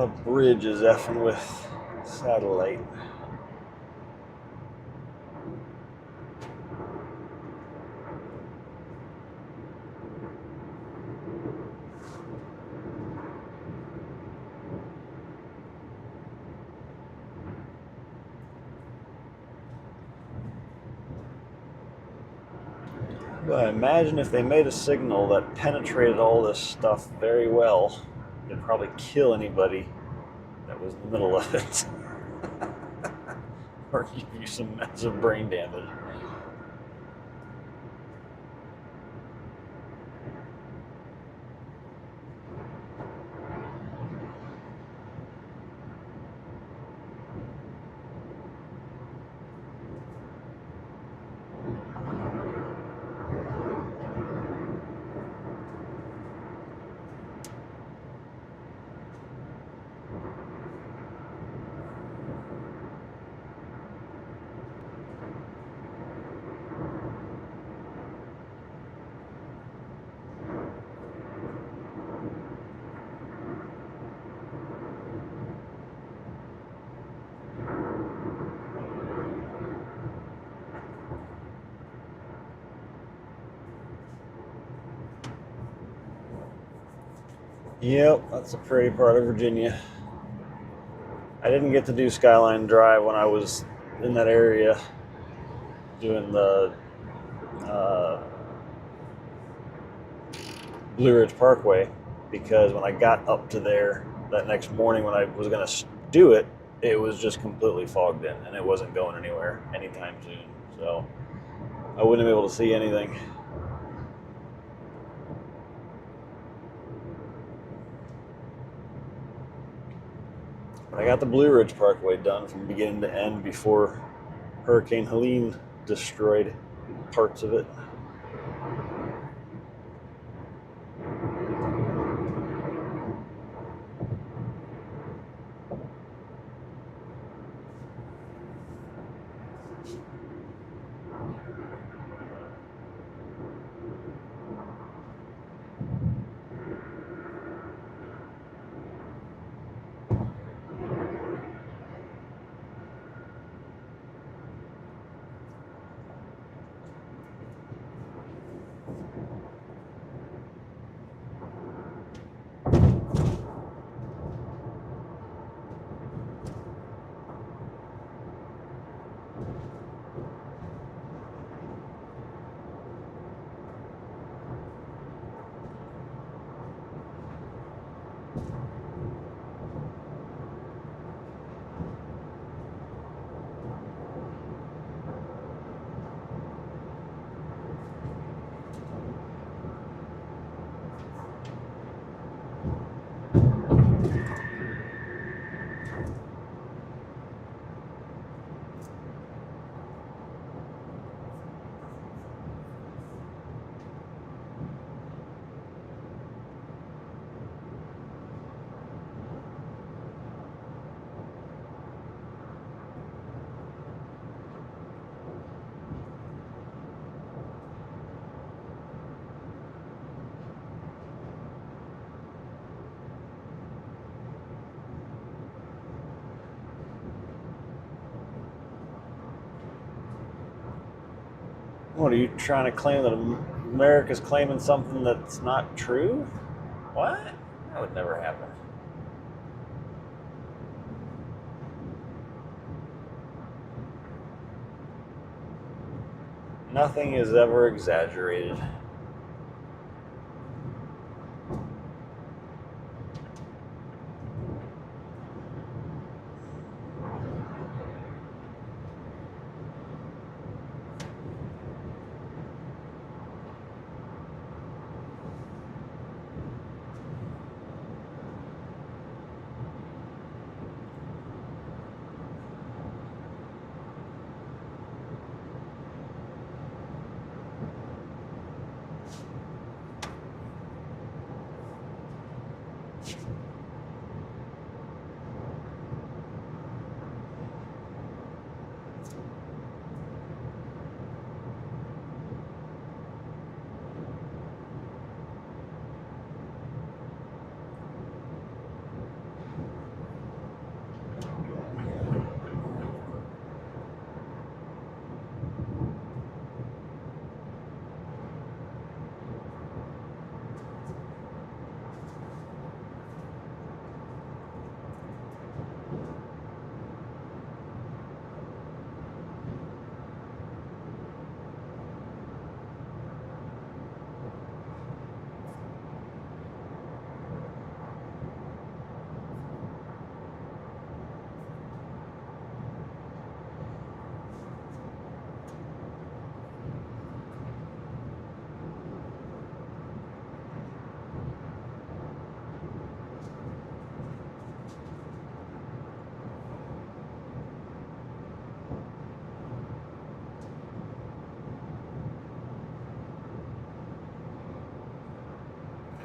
The bridge is effing with satellite. But imagine if they made a signal that penetrated all this stuff very well. It'd probably kill anybody that was in the middle of it. Or give you some massive brain damage. Yep, that's a pretty part of Virginia. I didn't get to do Skyline Drive when I was in that area doing the Blue Ridge Parkway, because when I got up to there that next morning when I was going to do it, it was just completely fogged in and it wasn't going anywhere anytime soon. So I wouldn't have been able to see anything. But I got the Blue Ridge Parkway done from beginning to end before Hurricane Helene destroyed parts of it. What, are you trying to claim that America's claiming something that's not true? What? That would never happen. Nothing is ever exaggerated.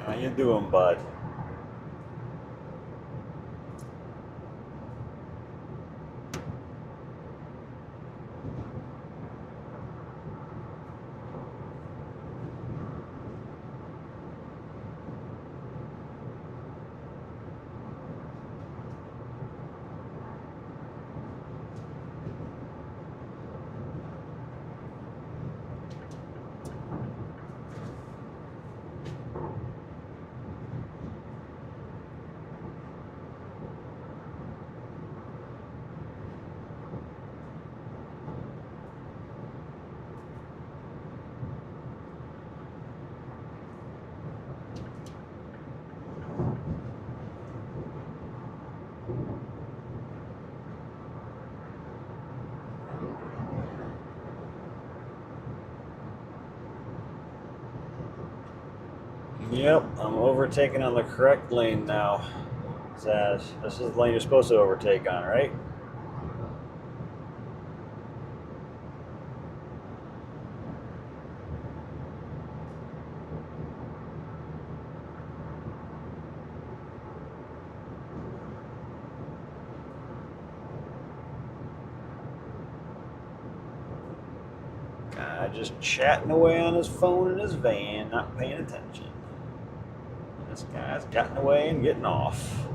How you doing, bud? Yep, I'm overtaking on the correct lane now. Zaz, this is the lane you're supposed to overtake on, right? Guy just chatting away on his phone in his van, not paying attention. This guy's gotten away and getting off.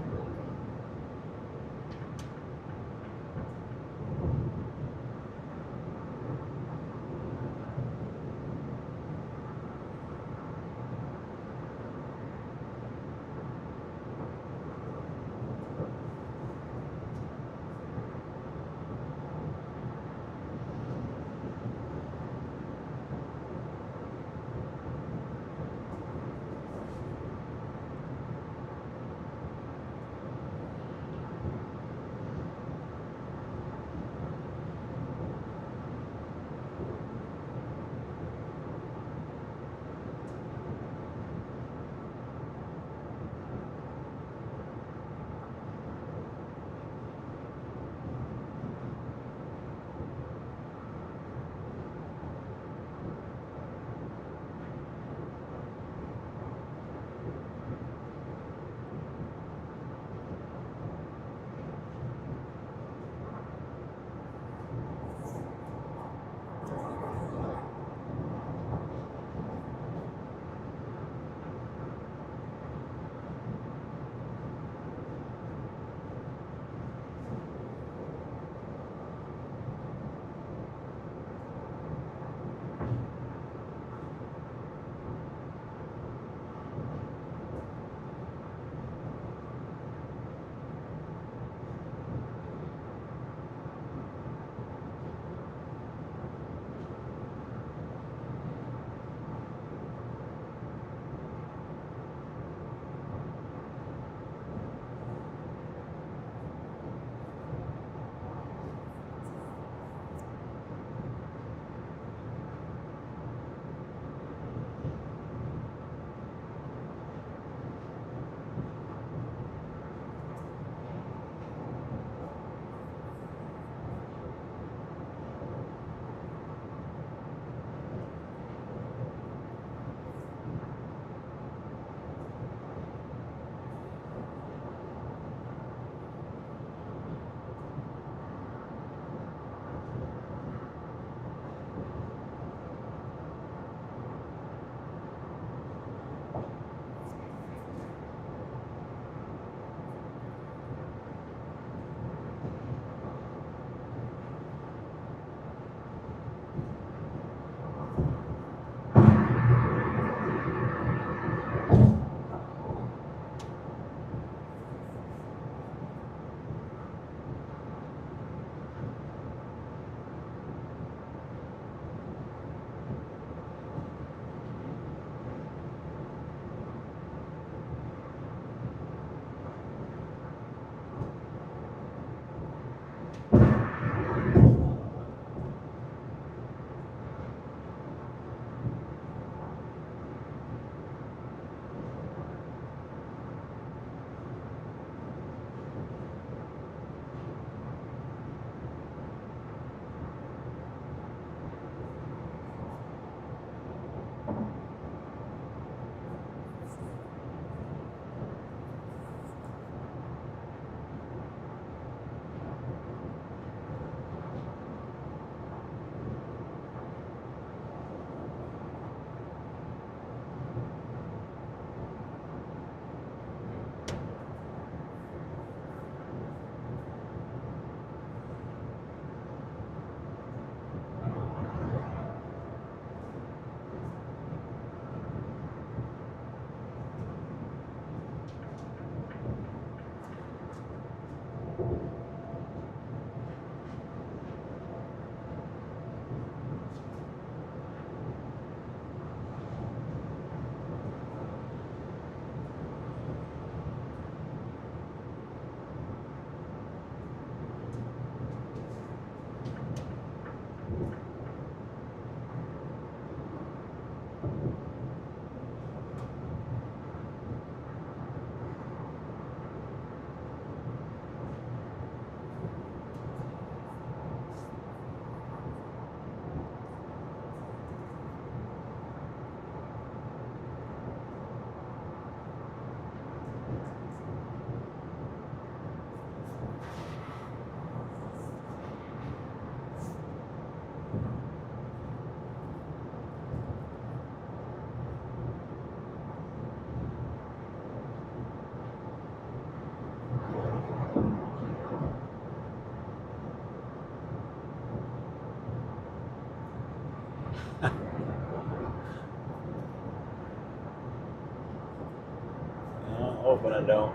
hoping I don't.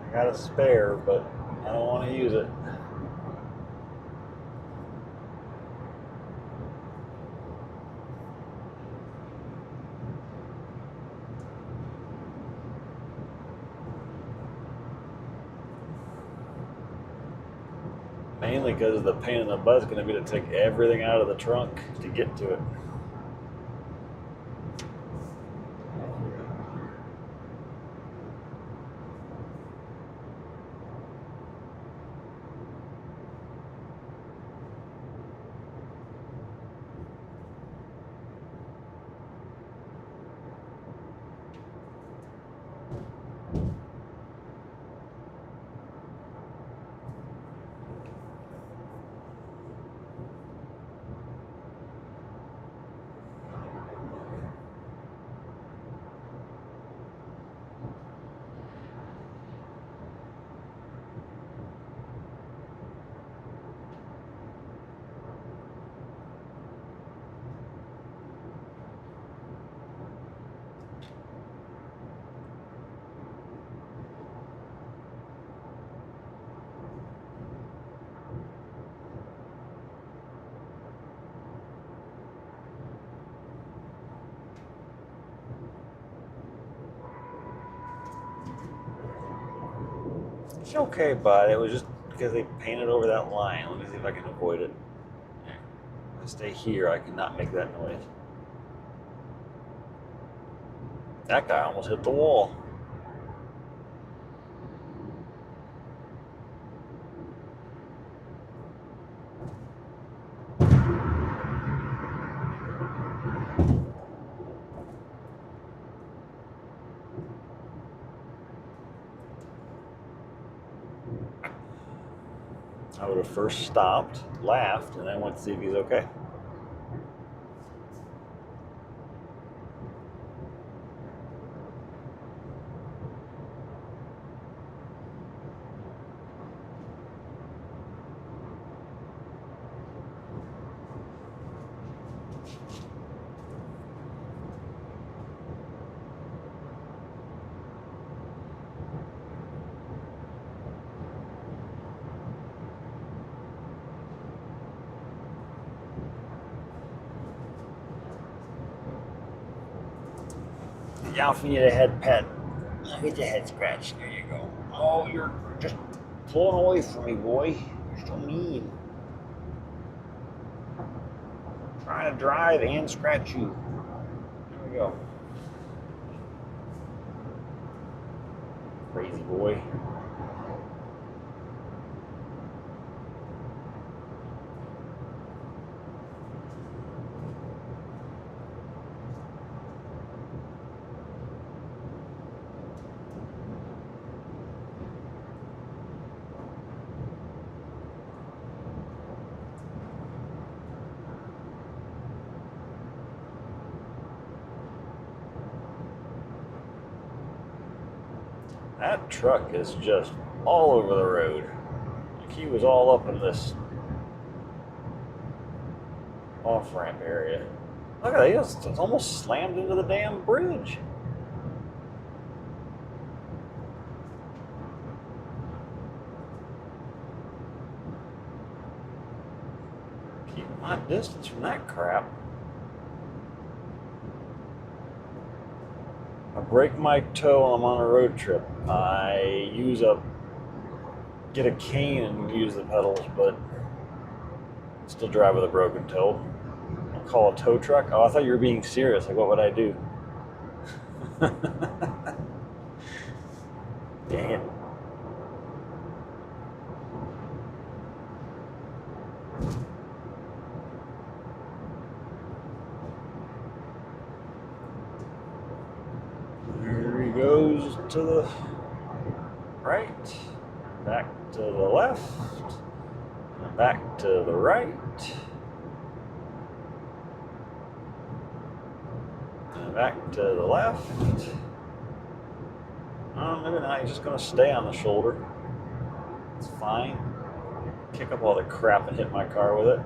I got a spare, but I don't want to use it. Mainly because the pain in the butt is going to be to take everything out of the trunk to get to it. It's okay, bud. It was just because they painted over that line. Let me see if I can avoid it. If I stay here, I cannot make that noise. That guy almost hit the wall. I would have first stopped, laughed, and then went to see if he's okay. Yeah, if you need a head pet, get your head scratched. There you go. Oh, you're just pulling away from me, boy. You're so mean. Trying to drive and scratch you. There we go. Crazy boy. That truck is just all over the road. Like he was all up in this off-ramp area. Look at that, it's almost slammed into the damn bridge. Keep my distance from that crap. I break my toe when I'm on a road trip. I get a cane and use the pedals, but still drive with a broken toe. I'll call a tow truck. Oh, I thought you were being serious. Like, what would I do? Dang it. Here he goes to the right, back to the left, and back to the right, and back to the left. Oh, maybe not. He's just going to stay on the shoulder. It's fine. Kick up all the crap and hit my car with it.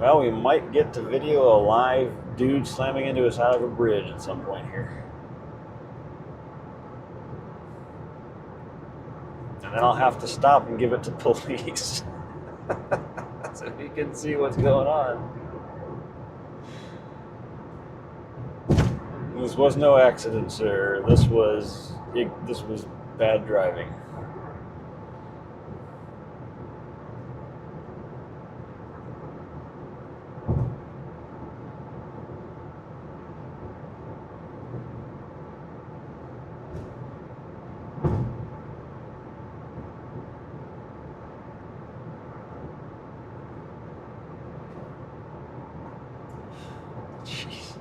Well, we might get to video a live dude slamming into us out of a bridge at some point here. And then I'll have to stop and give it to police so you can see what's going on. This was no accident, sir. This was bad driving. Jeez.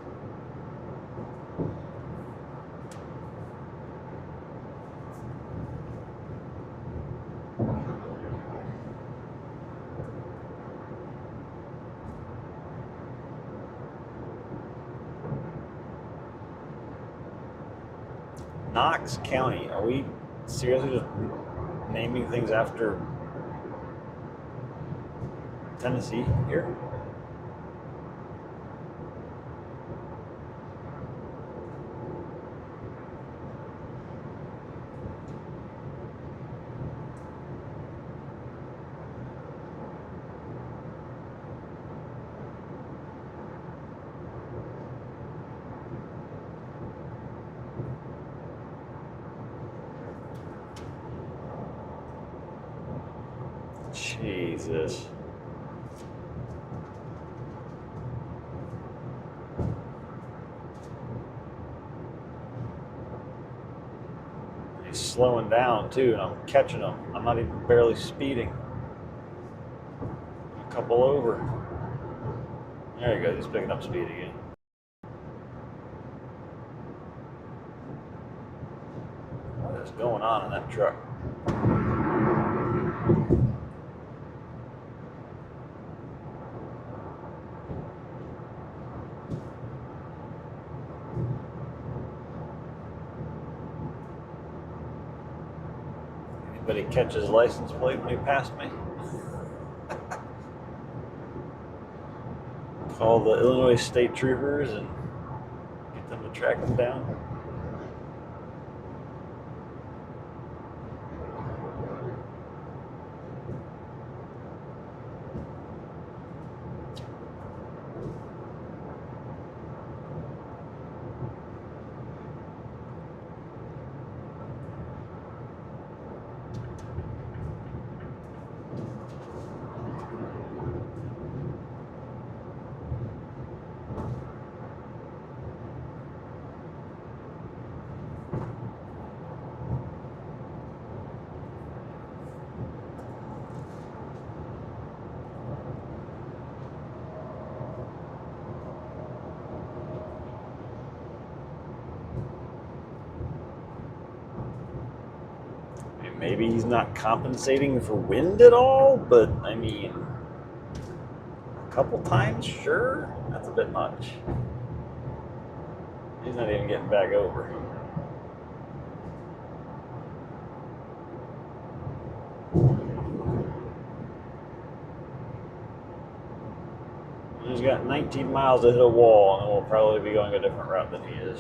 Knox County. Are we seriously just naming things after Tennessee here? Jesus. He's slowing down too, and I'm catching him. I'm not even barely speeding. A couple over. There he goes. He's picking up speed again. What is going on in that truck? Anybody catch his license plate when he passed me? Call the Illinois State Troopers and get them to track him down. Maybe he's not compensating for wind at all, but I mean, a couple times, sure, that's a bit much. He's not even getting back over. He's got 19 miles to hit a wall, and we'll probably be going a different route than he is.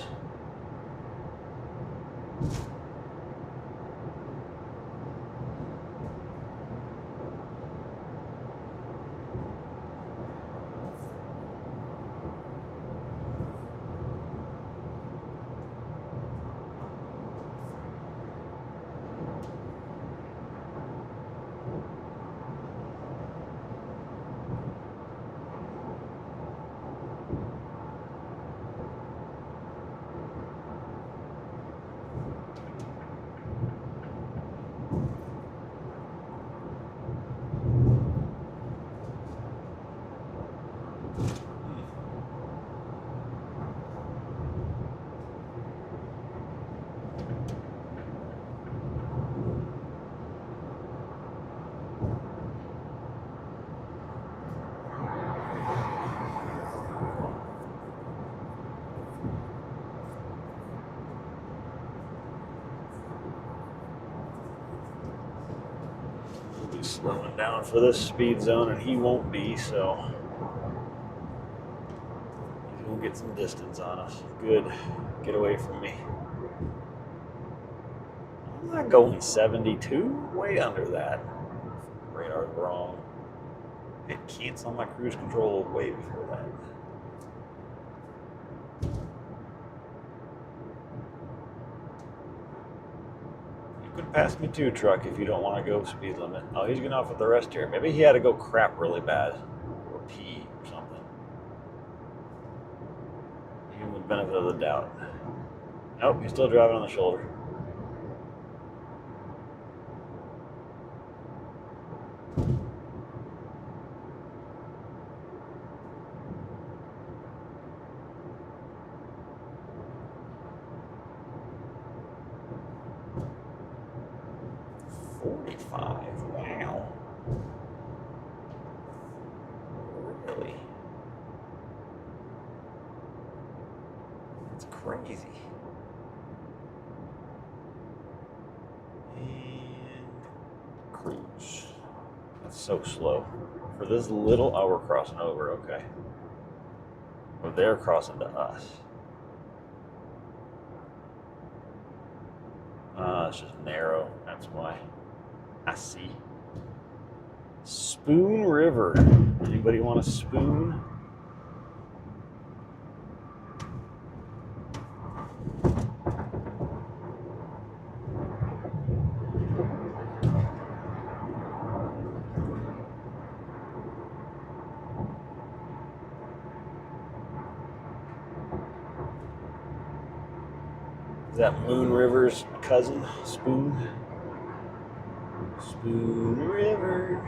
Slowing down for this speed zone, and he won't be, so get some distance on us. Good. Get away from me. I'm not going 72. Way under that. Radar's wrong. It canceled my cruise control way before that. You could pass me too, truck, if you don't want to go speed limit. Oh, he's getting off with the rest here. Maybe he had to go crap really bad. Or pee or something. Give him the benefit of the doubt. Nope, he's still driving on the shoulder. Wow. Really? That's crazy. And cruise. That's so slow. For this little, oh, we're crossing over, okay. Well, they're crossing to us. It's just narrow, that's why. I see. Spoon River. Anybody want a spoon? Is that Moon River's cousin? Spoon? Spoon River.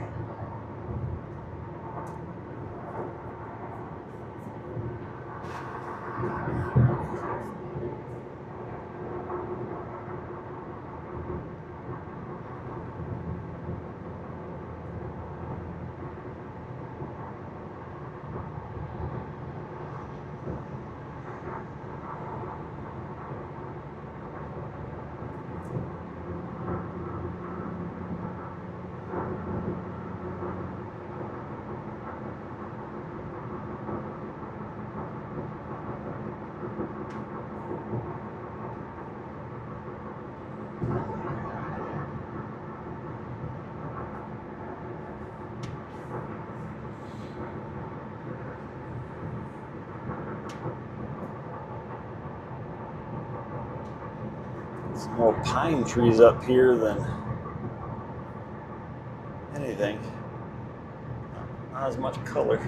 Some more pine trees up here than anything. Not as much color.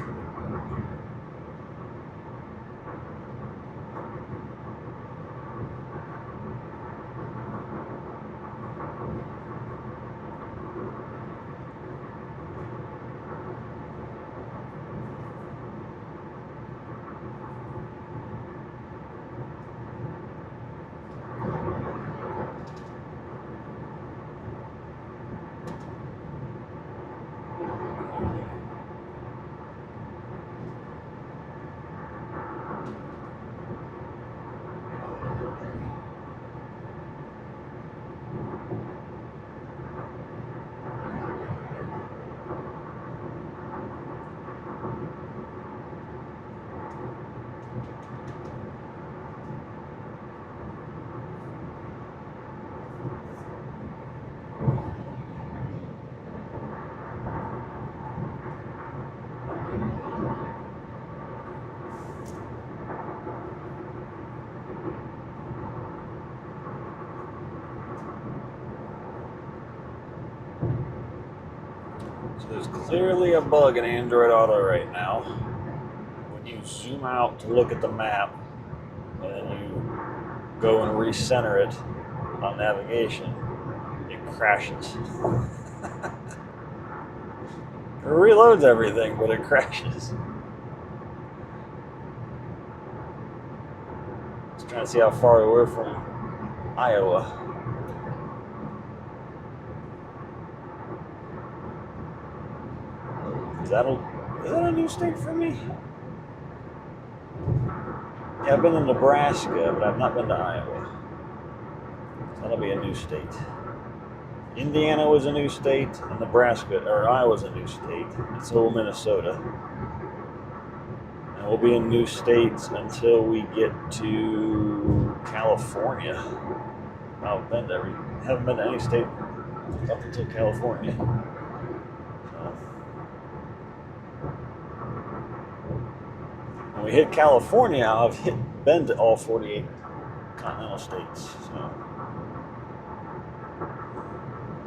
So there's clearly a bug in Android Auto right now. When you zoom out to look at the map, and then you go and recenter it on navigation, it crashes. It reloads everything, but it crashes. Just trying to see how far we're from Iowa. Is that a new state for me? Yeah, I've been in Nebraska, but I've not been to Iowa. So that'll be a new state. Indiana was a new state, and Nebraska, or Iowa's a new state, and so will Minnesota. And we'll be in new states until we get to California. Haven't been to any state up until California. So, when we hit California, I've been to all 48 continental states. So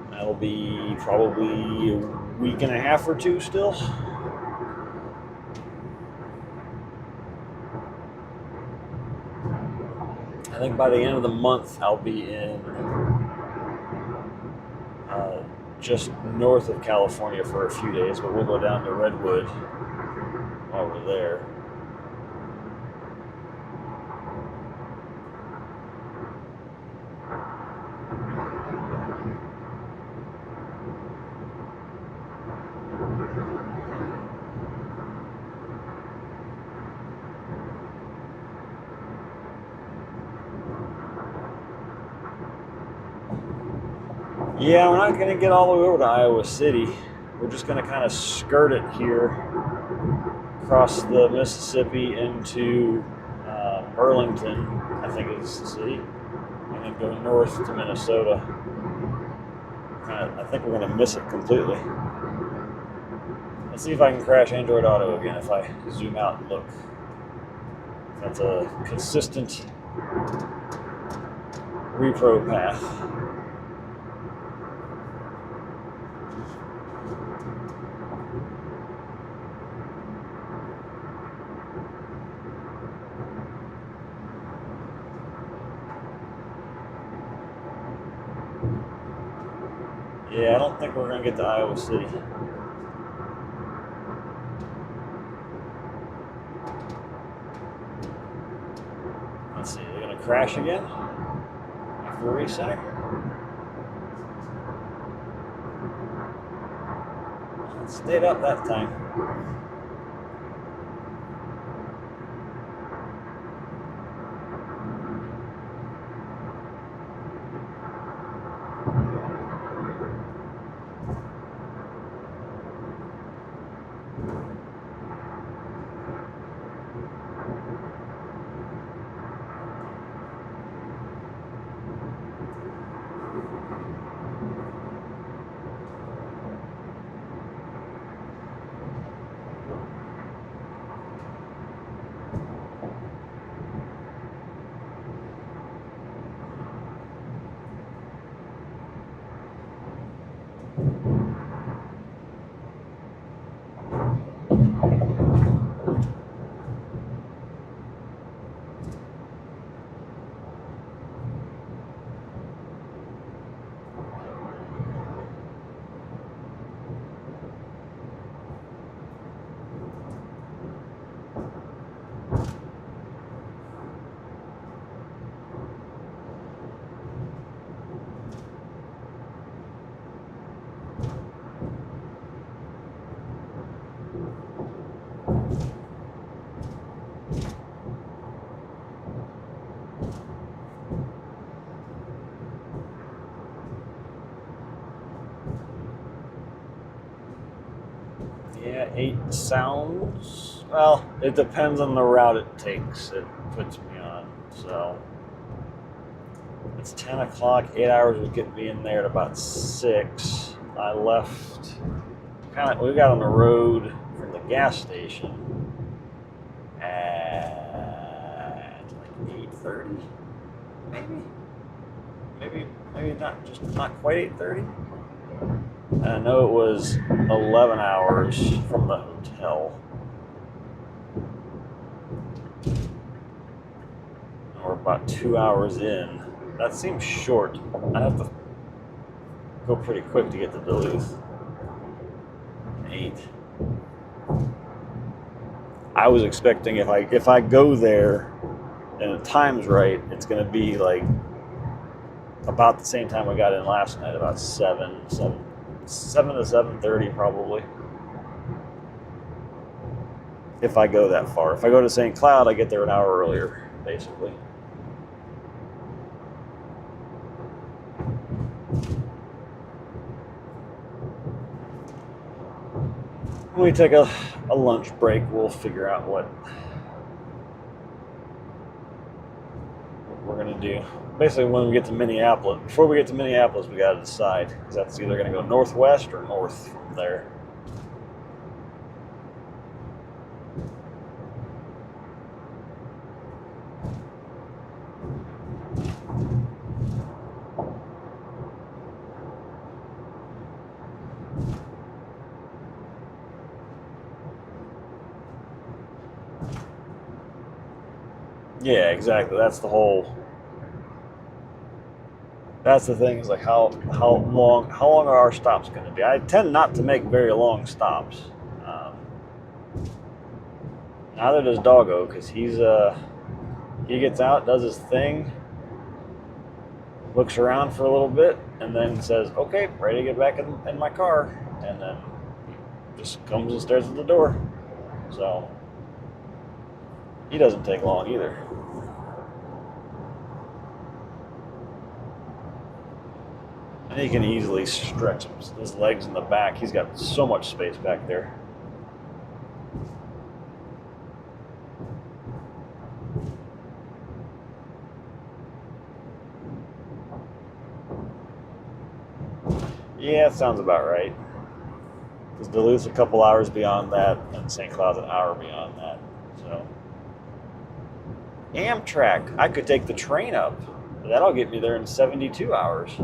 that'll be probably a week and a half or two still. I think by the end of the month, I'll be in just north of California for a few days, but we'll go down to Redwood while we're there. Yeah, we're not going to get all the way over to Iowa City. We're just going to kind of skirt it here, across the Mississippi into Burlington, I think is the city, and then go north to Minnesota. I think we're going to miss it completely. Let's see if I can crash Android Auto again if I zoom out and look. That's a consistent repro path. Yeah, I don't think we're going to get to Iowa City. Let's see, they're going to crash again after a recenter. It stayed up that time. Yeah, 8 sounds. Well, it depends on the route it takes. It puts me on. So it's 10 o'clock. 8 hours would get me in there at about 6. I left. We got on the road from the gas station at like 8:30, maybe not quite 8:30. And I know it was 11 hours from the hotel. And we're about 2 hours in. That seems short. I have to go pretty quick to get to Duluth. 8. I was expecting if I go there and the time's right, it's going to be like about the same time we got in last night, about 7 to 7:30 probably. If I go that far. If I go to St. Cloud, I get there an hour earlier, basically. When we take a lunch break, we'll figure out what do. Basically, when we get to Minneapolis, before we get to Minneapolis, we got to decide, because that's either going to go northwest or north from there. Yeah, exactly. That's the whole. That's the thing, is like how long are our stops going to be? I tend not to make very long stops. Um, Neither does Doggo, because he gets out, does his thing, looks around for a little bit, and then says, "Okay, ready to get back in my car," and then just comes and stares at the door. So he doesn't take long either. And he can easily stretch his legs in the back. He's got so much space back there. Yeah, that sounds about right. Because Duluth's a couple hours beyond that, and St. Cloud's an hour beyond that. So Amtrak, I could take the train up. That'll get me there in 72 hours.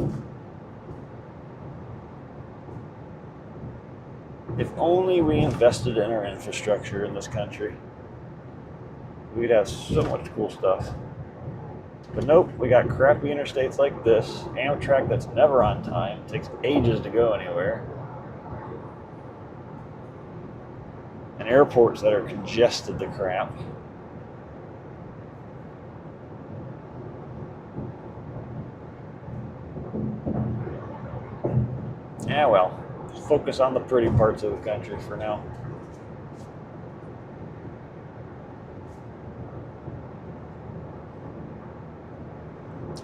If only we invested in our infrastructure in this country, we'd have so much cool stuff. But nope, we got crappy interstates like this, Amtrak that's never on time, takes ages to go anywhere, and airports that are congested to crap. Yeah, well, focus on the pretty parts of the country for now.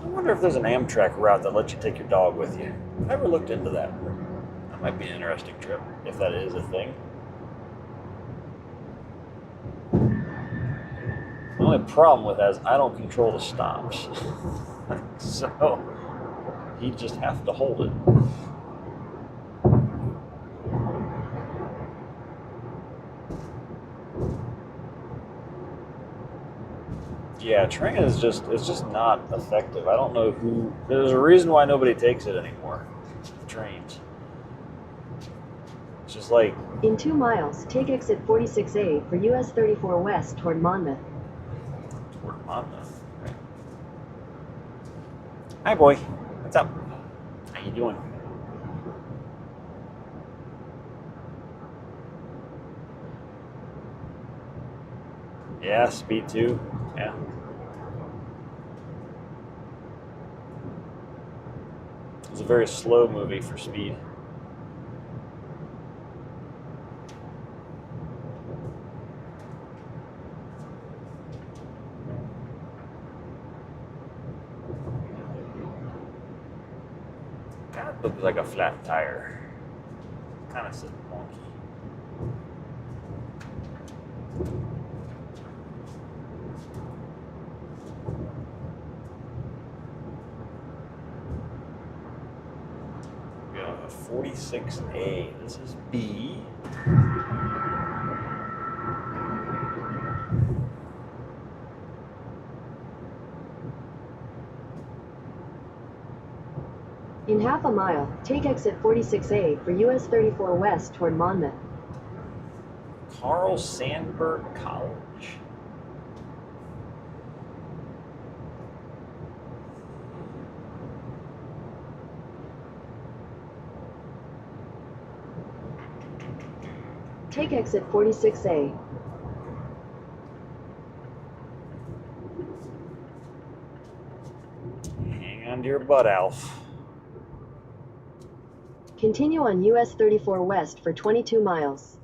I wonder if there's an Amtrak route that lets you take your dog with you. I never looked into that. That might be an interesting trip, if that is a thing. The only problem with that is I don't control the stops. So he'd just have to hold it. Yeah, train is it's just not effective. I don't know who. There's a reason why nobody takes it anymore. Trains. It's just like. In 2 miles, take exit 46A for US 34 west toward Monmouth. Toward Monmouth. Right. Hi, boy. What's up? How you doing? Yeah, Speed 2. Yeah. It was a very slow movie for Speed. That looks like a flat tire. Kind of wonky. We got a 46A. This is B. In half a mile, take exit 46A for US 34 west toward Monmouth. Carl Sandburg College. Take exit 46A. Hang on to your butt, Alf. Continue on US 34 west for 22 miles.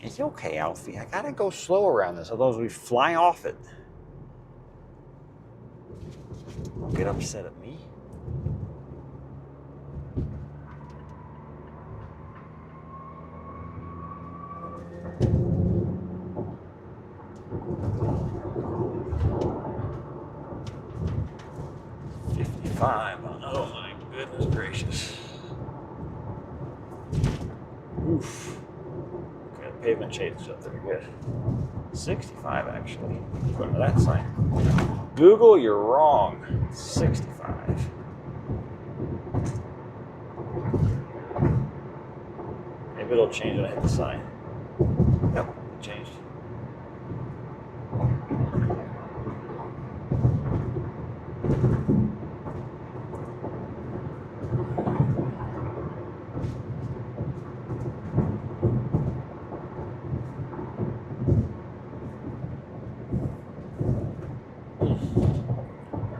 It's okay, Alfie. I gotta go slow around this, otherwise we fly off it. Don't get upset at me. Oh my goodness gracious. Oof. Okay, the pavement shades up there good. 65 actually. According to that sign. Google, you're wrong. 65. Maybe it'll change when I hit the sign. Yep, it changed.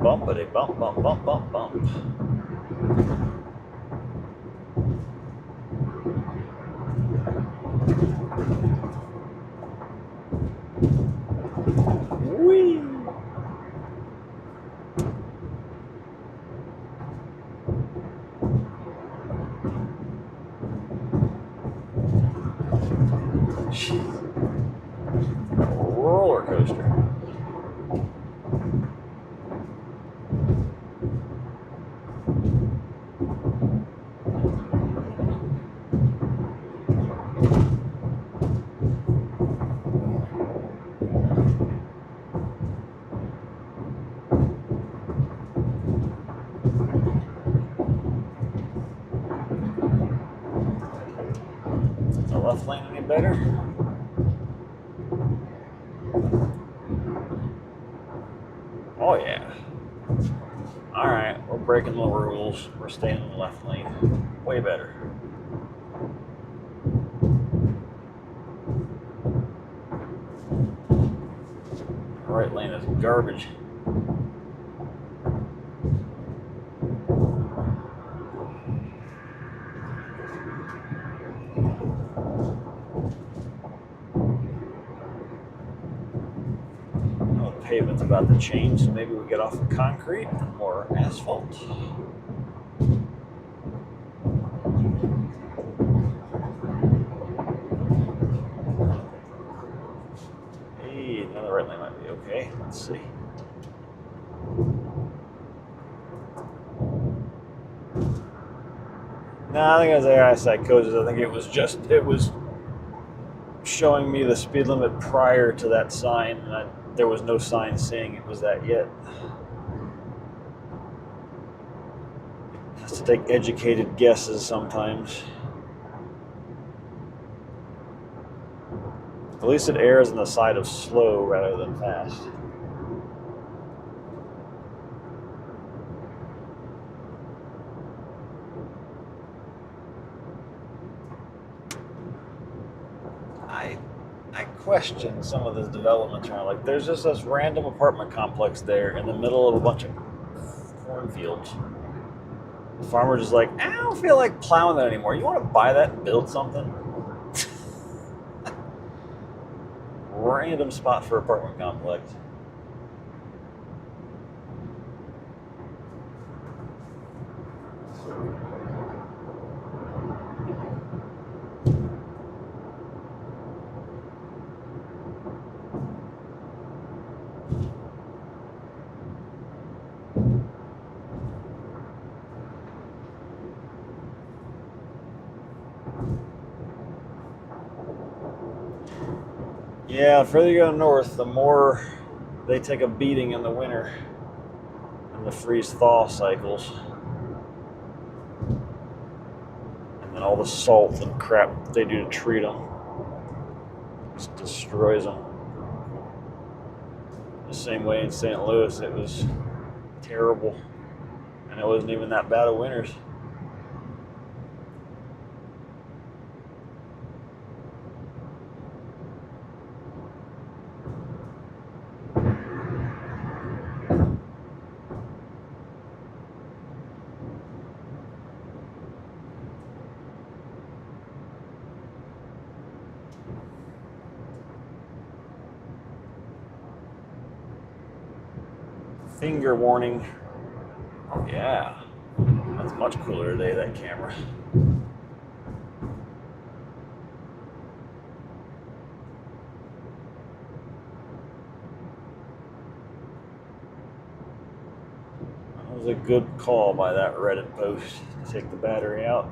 Bumpity bump, bump, bump, bump, bump. Whee! Roller coaster. Is the left lane any better? Oh yeah. Alright, we're breaking the rules. We're staying in the left lane. Way better. The right lane is garbage. Oh, the pavement's about to change, so maybe we get off of concrete and more asphalt. Hey, now the right lane might be okay. Let's see. No, I think it was AI psychosis. I think it was showing me the speed limit prior to that sign, and there was no sign saying it was that yet. Has to take educated guesses sometimes. At least it errs on the side of slow rather than fast. I question some of the developments around. Like, there's just this random apartment complex there in the middle of a bunch of cornfields. The farmer's just like, I don't feel like plowing that anymore. You want to buy that and build something? Random spot for apartment complex. Yeah, the further you go north, the more they take a beating in the winter in the freeze-thaw cycles. And then all the salt and crap they do to treat them just destroys them. The same way in St. Louis, it was terrible. And it wasn't even that bad of winters. Finger warning. Oh yeah, that's much cooler today, that camera. was a good call by that Reddit post to take the battery out.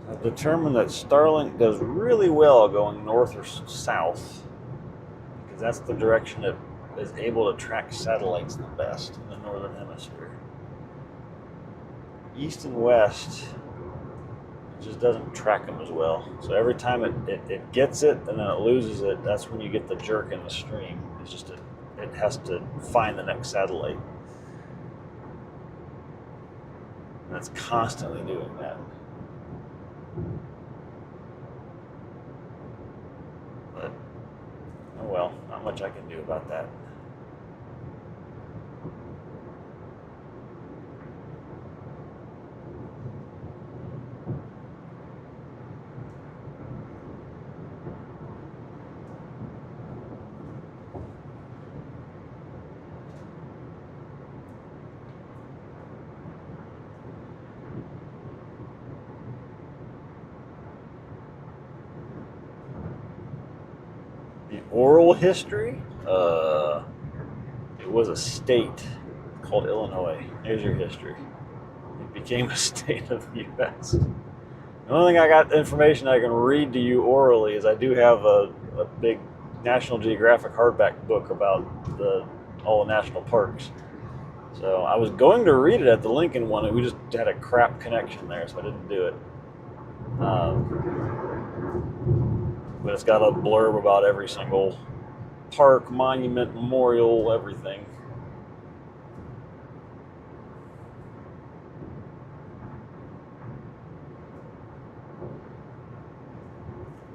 I've determined that Starlink does really well going north or south because that's the direction it is able to track satellites the best in the northern hemisphere. East and west, it just doesn't track them as well. So every time it gets it and then it loses it, that's when you get the jerk in the stream. It's just it has to find the next satellite. And it's constantly doing that. But, oh well, not much I can do about that. The oral history, it was a state called Illinois. There's your history. It became a state of the U.S. The only thing I got information I can read to you orally is I do have a big National Geographic hardback book about all the national parks. So I was going to read it at the Lincoln one, and we just had a crap connection there, so I didn't do it. But it's got a blurb about every single park, monument, memorial, everything.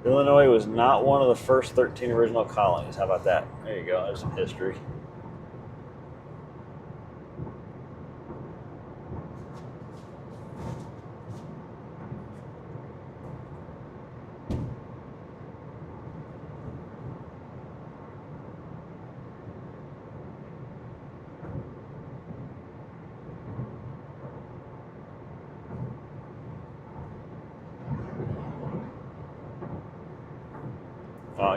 Illinois was not one of the first 13 original colonies. How about that? There you go. There's some history.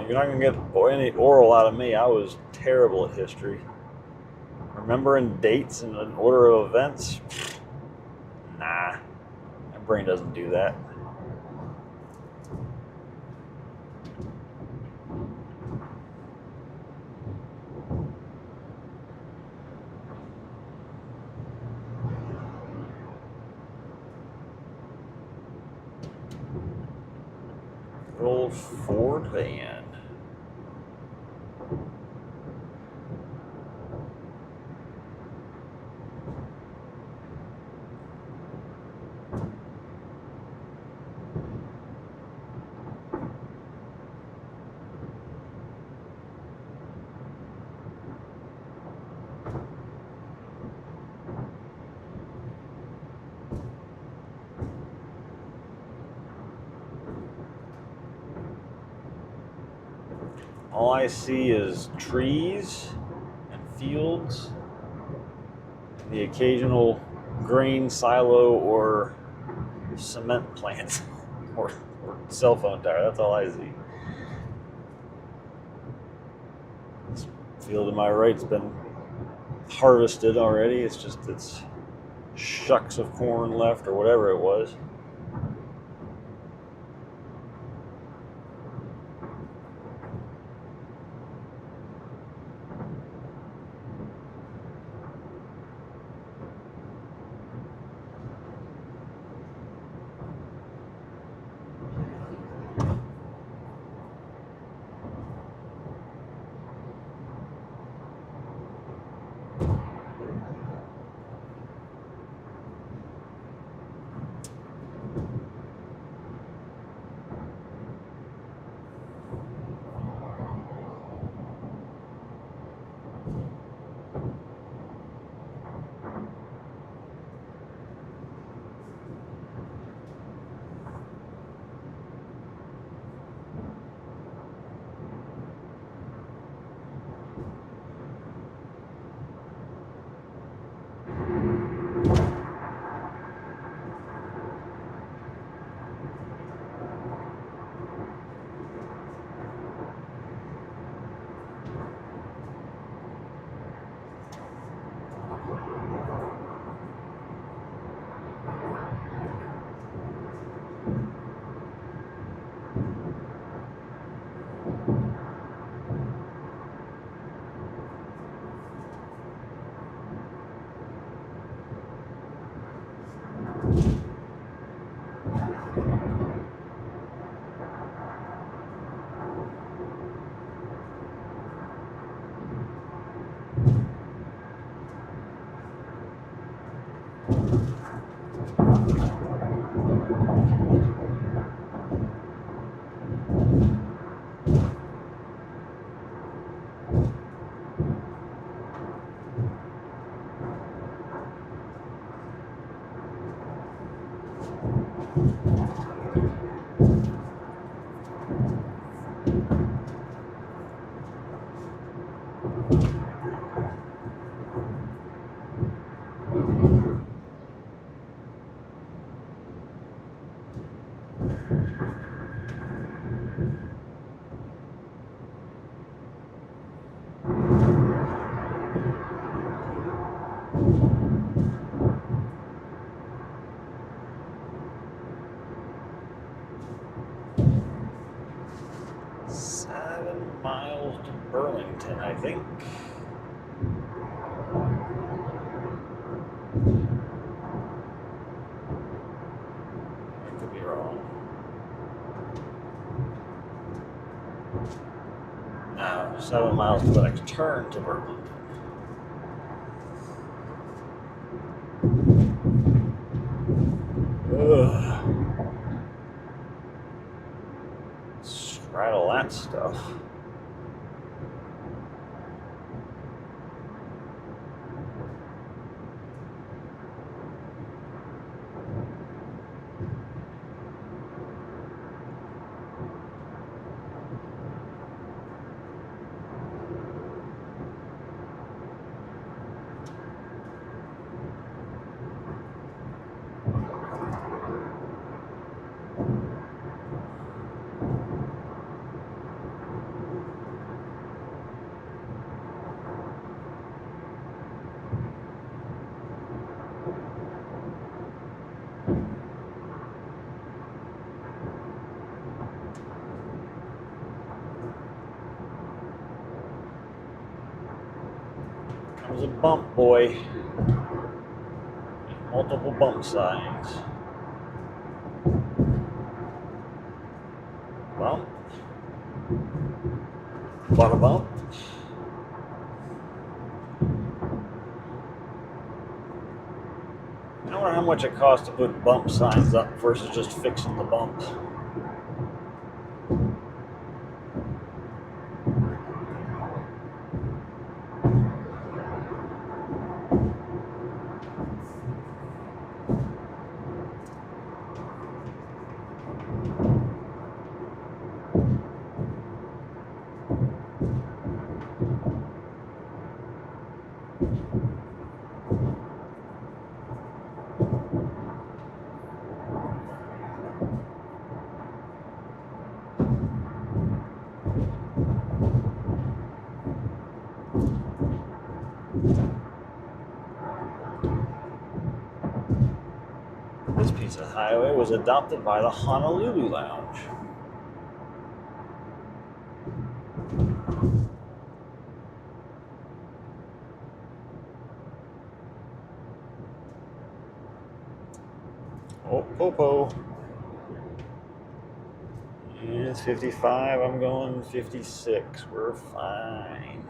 You're not going to get any oral out of me. I was terrible at history. Remembering dates and an order of events? Nah. My brain doesn't do that. Old Ford van. All I see is trees and fields, and the occasional grain silo or cement plant or cell phone tower. That's all I see. This field to my right's been harvested already. It's shucks of corn left or whatever it was. 7 miles to Burlington, I think. I could be wrong. No, 7 miles to the next turn to Burlington. Ugh. Straddle that stuff. Comes a bump, boy. Multiple bump signs. Bump. Bada bump. I wonder how much it costs to put bump signs up versus just fixing the bump. This piece of highway was adopted by the Honolulu Lounge. Oh, Popo. It's 55. I'm going 56. We're fine.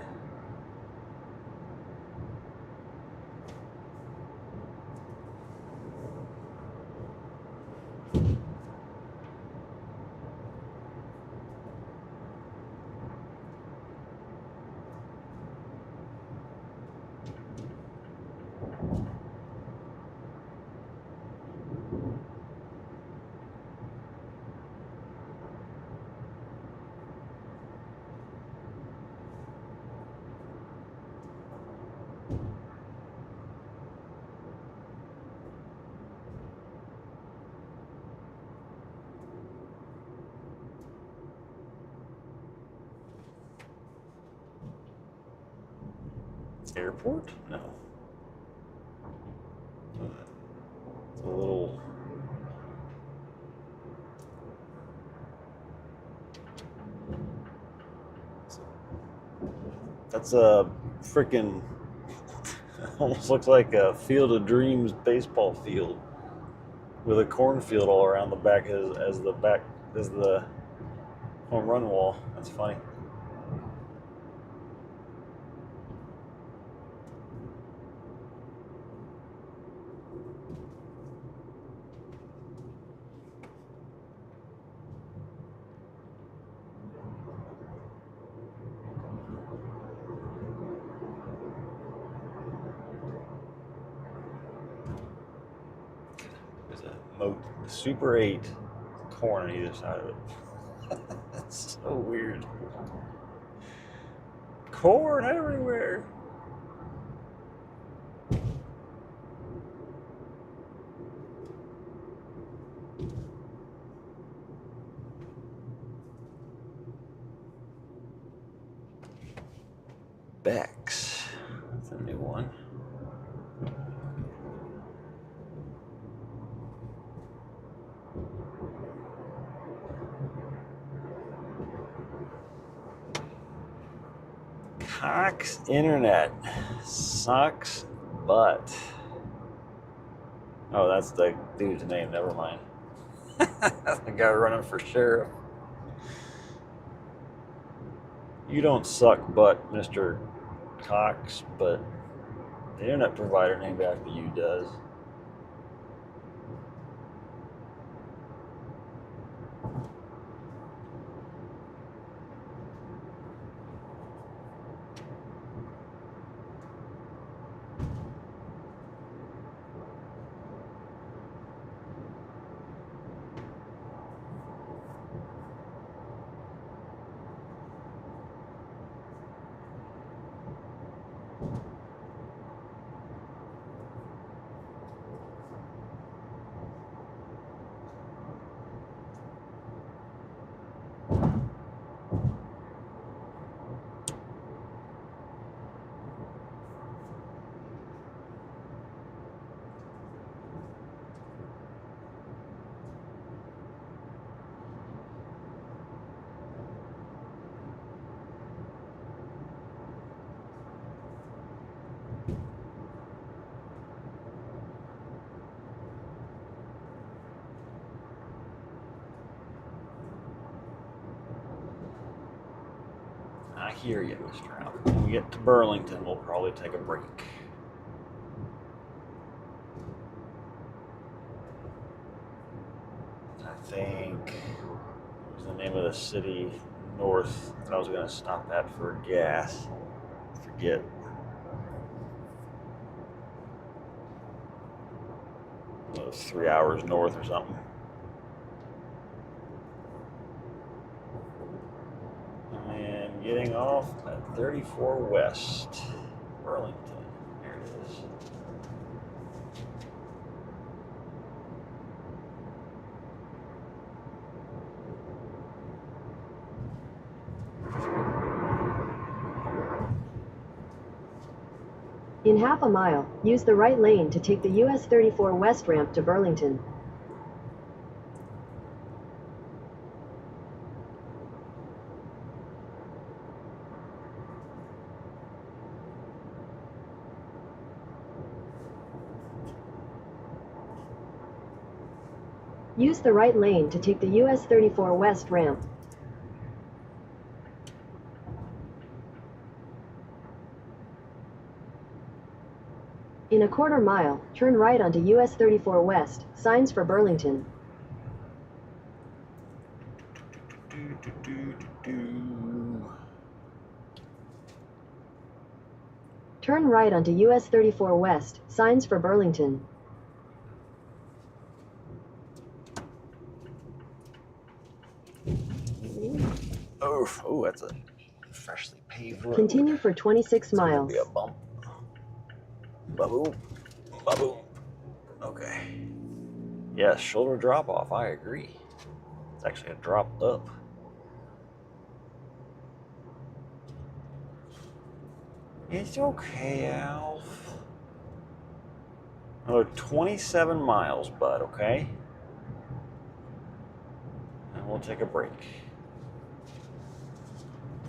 Airport? No. It's a little. That's a freaking. Almost looks like a Field of Dreams baseball field with a cornfield all around the back as the home run wall. That's funny. There's a Super 8 corn on either side of it. That's so weird. Corn everywhere. Bex. That's a new one. Cox Internet sucks butt. Oh, that's the dude's name. Never mind. That's the guy running for sheriff. You don't suck butt, Mr. Cox, but the internet provider named after you does. I hear you, Mr. Alf. When we get to Burlington, we'll probably take a break. I think what was the name of the city north that I was going to stop at for gas. I forget. It was 3 hours north or something. And getting off at 34 West, Burlington. There it is. In half a mile, use the right lane to take the US 34 West ramp to Burlington. Use the right lane to take the US 34 West ramp. In a quarter mile, turn right onto US 34 West, signs for Burlington. Turn right onto US 34 West, signs for Burlington. Oh, that's a freshly paved road. Continue for 26 It's gonna miles. be a bump. Baboom. Baboom. Okay. Yes, shoulder drop off. I agree. It's actually a drop up. It's okay, Alf. Another 27 miles, bud, okay? And we'll take a break.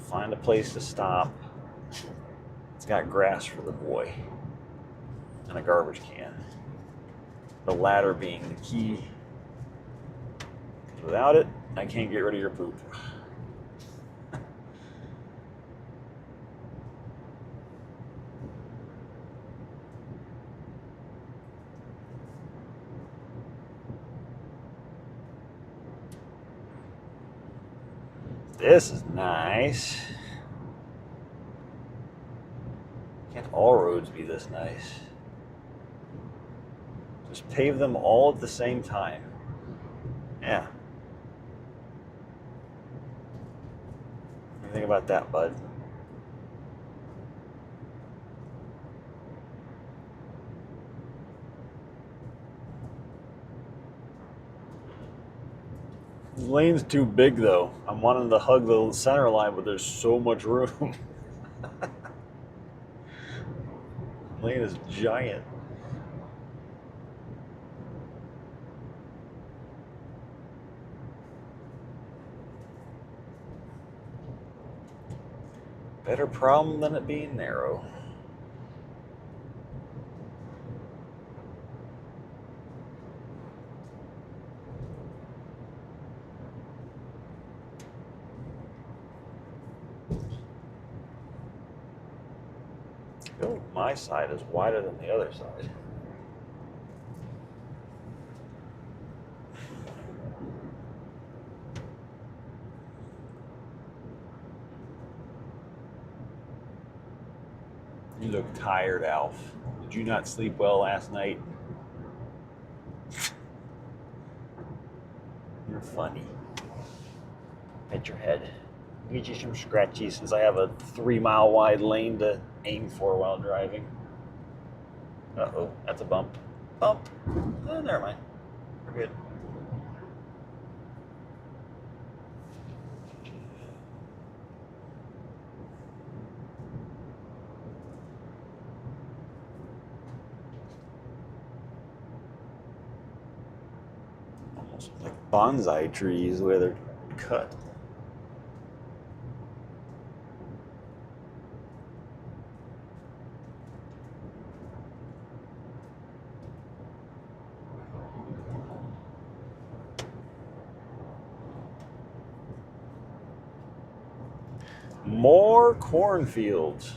Find a place to stop. It's got grass for the boy. And a garbage can. The latter being the key. Without it, I can't get rid of your poop. This is nice. Can't all roads be this nice? Just pave them all at the same time. Yeah. What do you think about that, bud? The lane's too big, though. I'm wanting to hug the center line, but there's so much room. The lane is giant. Better problem than it being narrow. Oh, my side is wider than the other side. You look tired, Alf. Did you not sleep well last night? You're funny. Pet your head. Get you some scratchy since I have a 3-mile wide lane to aim for while driving. Uh-oh, that's a bump. Bump. Oh, never mind. We're good. Almost like bonsai trees the way they're cut. More cornfields.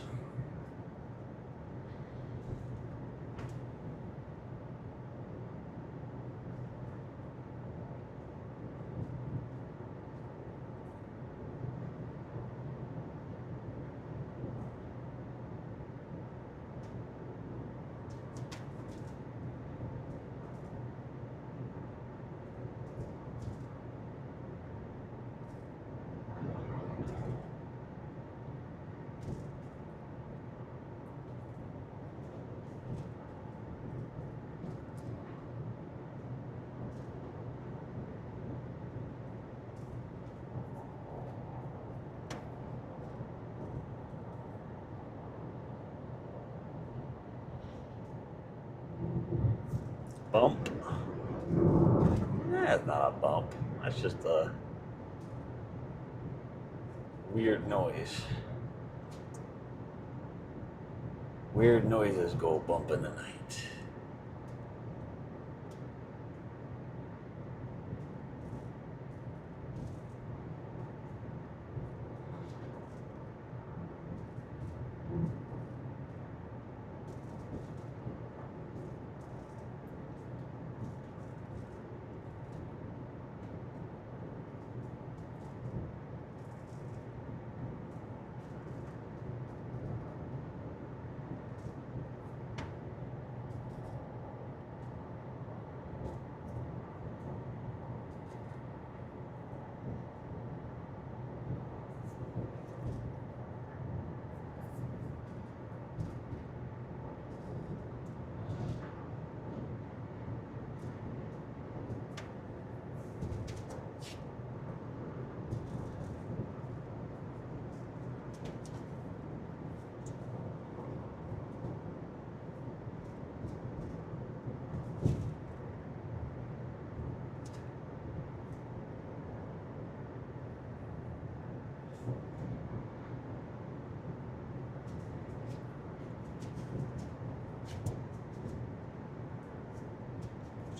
Bump. That's not a bump. That's just a weird noise. Weird noises go bump in the night.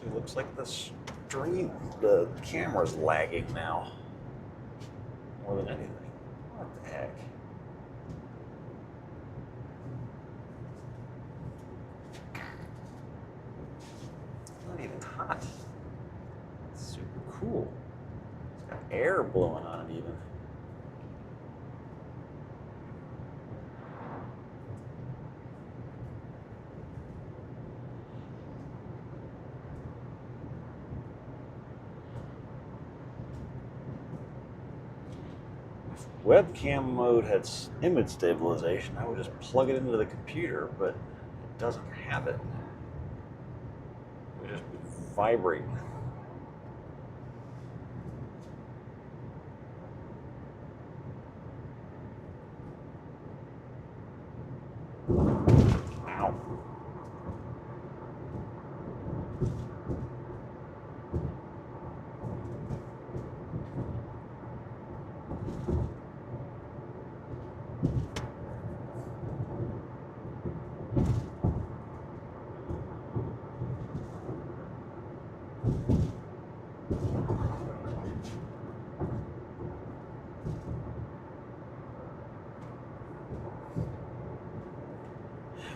It looks like the camera's lagging now. More than anything. What the heck? It's not even hot. It's super cool. It's got air blowing on it even. Webcam mode had image stabilization. I would just plug it into the computer, but it doesn't have it. It would just be vibrating. Ow.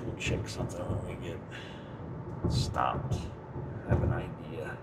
We'll check something when we get stopped. I have an idea.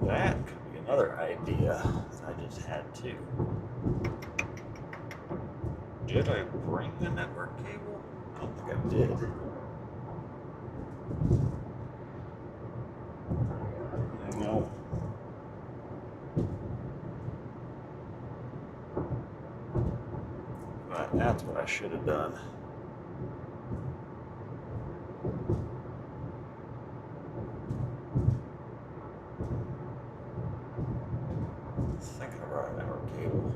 That could be another idea that I just had too. Did I bring the network cable? I don't think I did. No. But that's what I should have done. I think I brought a network cable.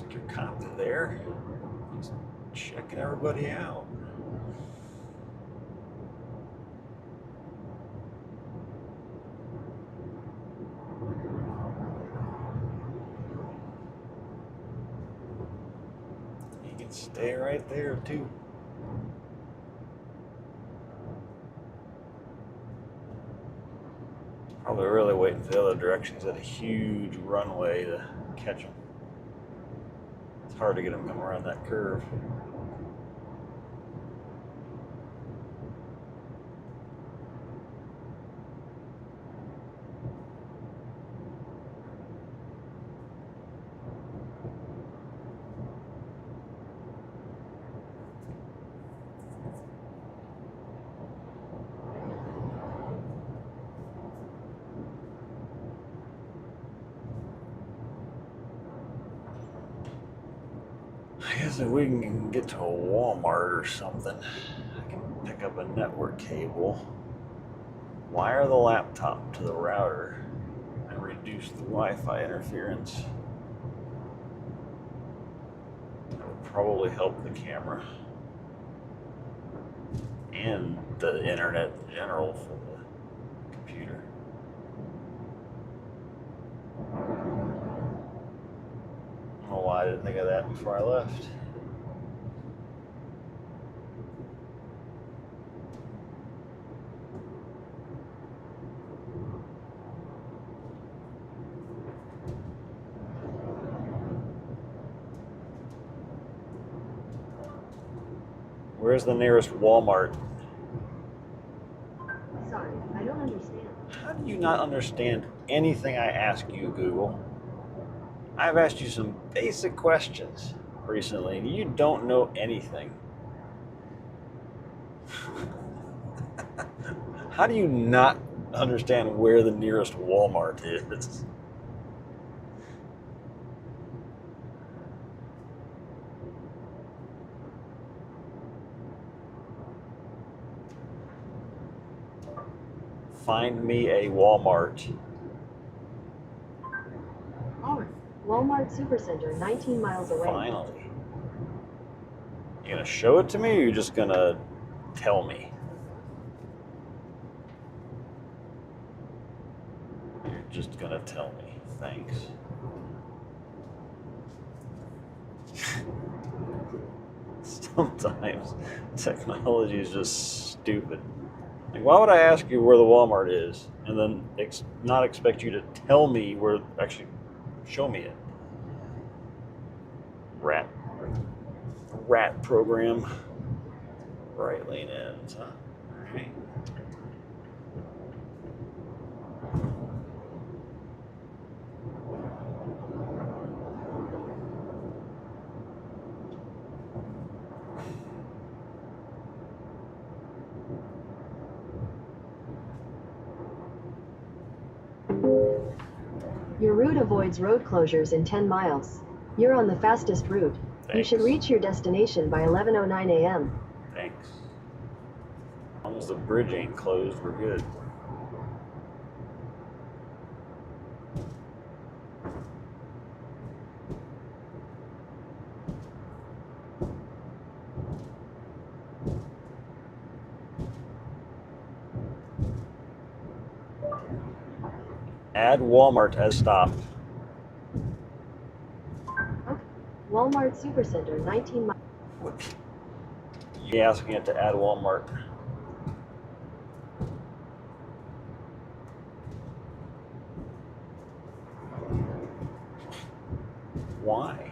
Mr. Cop there. He's checking everybody out. He can stay right there too. Probably really waiting for the other direction. He's got a huge runway to catch him. It's hard to get him coming around that curve. I guess if we can get to a Walmart or something, I can pick up a network cable, wire the laptop to the router, and reduce the Wi-Fi interference. That would probably help the camera and the internet in general for the computer. I don't know why I didn't think of that before I left. Where's the nearest Walmart? Sorry, I don't understand. How do you not understand anything I ask you, Google? I've asked you some basic questions recently, and you don't know anything. How do you not understand where the nearest Walmart is? Find me a Walmart. Alright. Walmart Supercenter, 19 miles away. Finally. You gonna show it to me, or you just gonna tell me? You're just gonna tell me. Thanks. Sometimes technology is just stupid. Like, why would I ask you where the Walmart is and then not expect you to tell me where, actually show me it? Rat program. Right lane ends, huh? Alright. Your route avoids road closures in 10 miles. You're on the fastest route. Thanks. You should reach your destination by 11:09 a.m. Thanks. As long as the bridge ain't closed, we're good. Add Walmart as stop. Okay. Walmart Supercenter, 19 miles. What? You asking it to add Walmart? Why?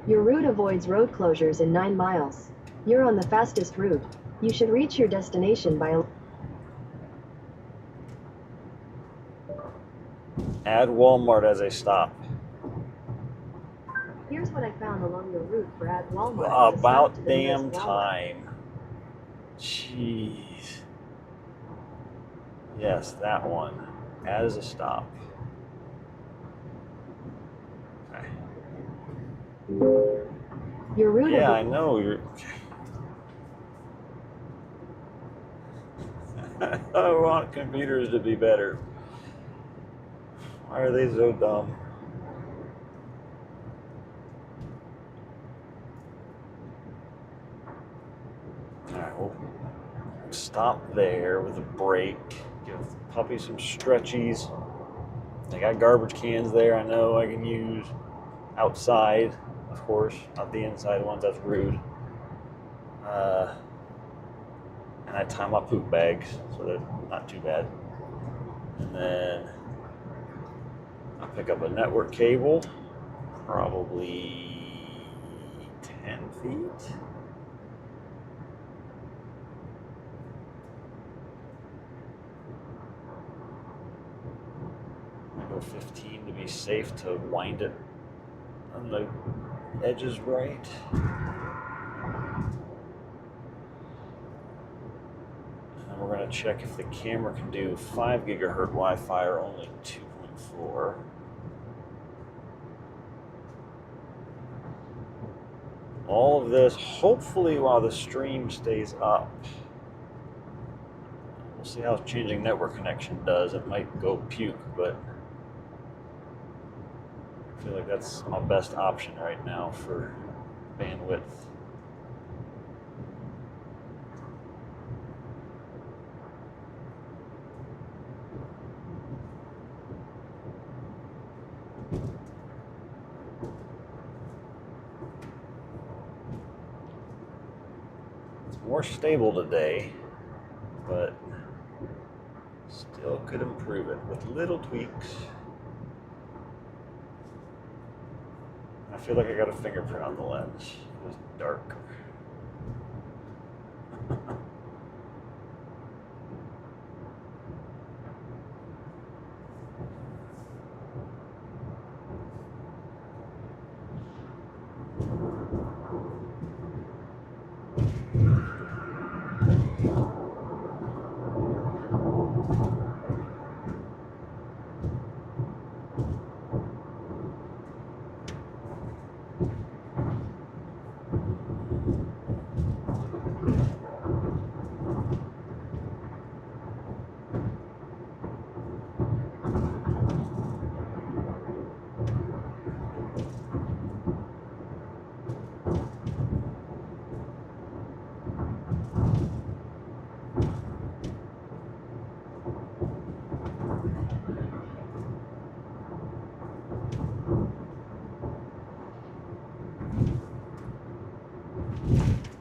Your route avoids road closures in 9 miles. You're on the fastest route. You should reach your destination by... Add Walmart as a stop. Here's what I found along your route for Add Walmart. as a stop About to the nearest damn Walmart. time. Jeez. Yes, that one. Add as a stop. Okay. Your route Yeah, I avoids... know. I want computers to be better. Why are they so dumb? Alright, we'll stop there with a break. Give the puppy some stretchies. I got garbage cans there I know I can use. Outside, of course, not the inside ones, that's rude. And I tie my poop bags, so they're not too bad. And then I'll pick up a network cable, probably 10 feet. I'll go 15 to be safe to wind it on the edges right. And we're going to check if the camera can do 5 gigahertz Wi-Fi or only 2.4. All of this, hopefully, while the stream stays up. We'll see how changing network connection does. It might go puke, but I feel like that's my best option right now for bandwidth. It's more stable today, but still could improve it with little tweaks. I feel like I got a fingerprint on the lens. It was dark.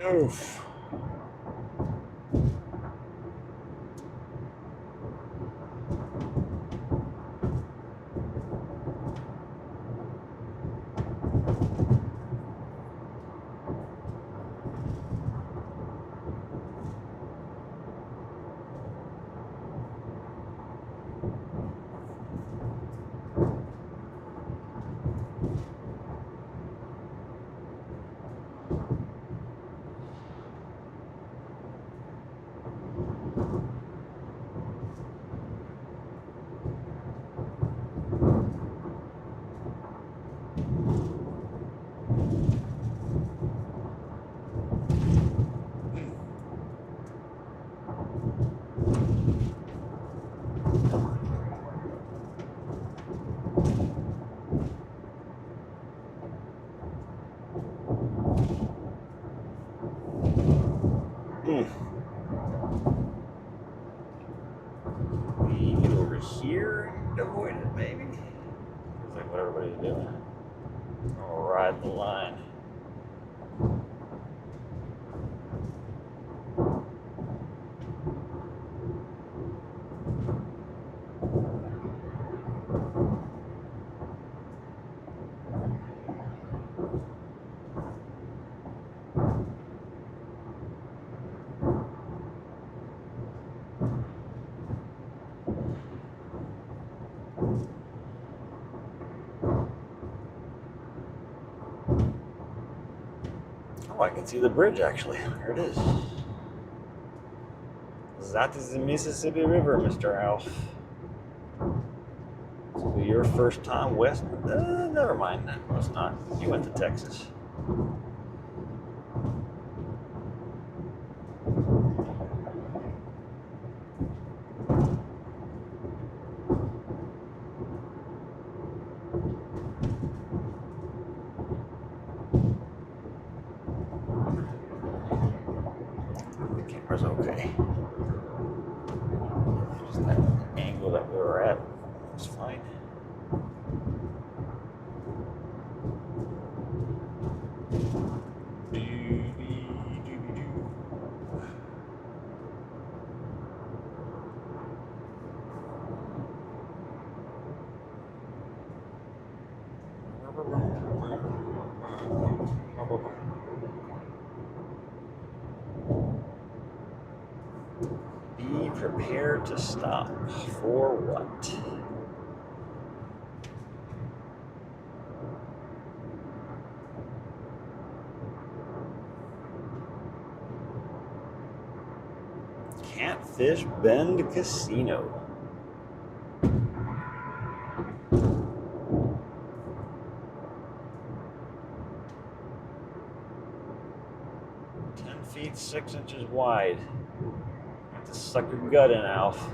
Oof. We get over here and avoid it, maybe. Seems like what everybody's doing. I'll ride the line. Oh, I can see the bridge actually. There it is. That is the Mississippi River, Mr. Alf. So your first time west? Never mind that. No, it's not. You went to Texas. The camera's okay. Just that angle that we were at was fine. Be prepared to stop. For what? Catfish Bend Casino. Feet 6 inches wide. Have to suck your gut in, Alf.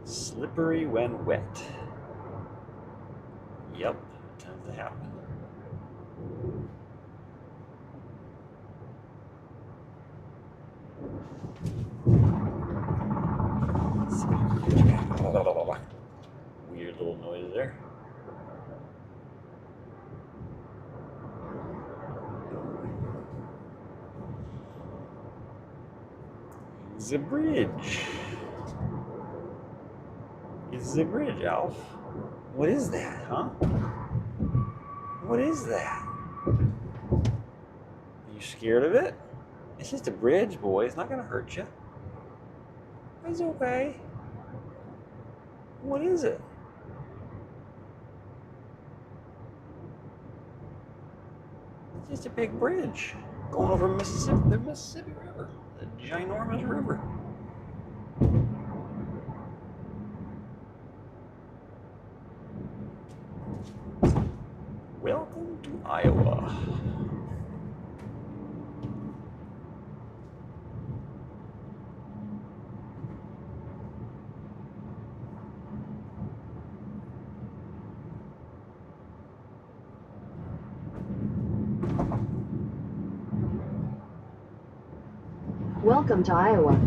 Slippery when wet. Yep, tends to happen. Weird little noise there. The bridge. It's the bridge, Alf. What is that, huh? What is that? Are you scared of it? It's just a bridge, boy. It's not going to hurt you. It's okay. What is it? It's just a big bridge going over Mississippi, the Mississippi River, the ginormous river. Welcome to Iowa. Welcome to Iowa.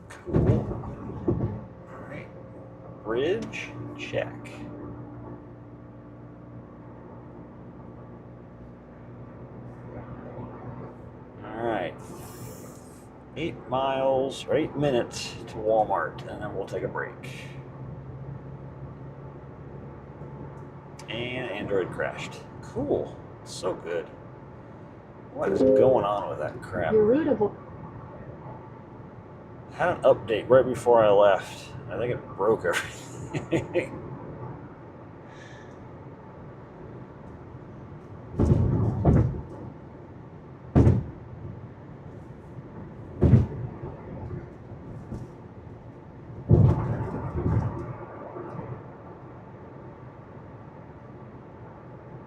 Cool. All right. Bridge, check. All right. 8 miles or 8 minutes to Walmart, and then we'll take a break. And Android crashed. Cool. So good. What is going on with that crap? Your route of I had an update right before I left. I think it broke everything.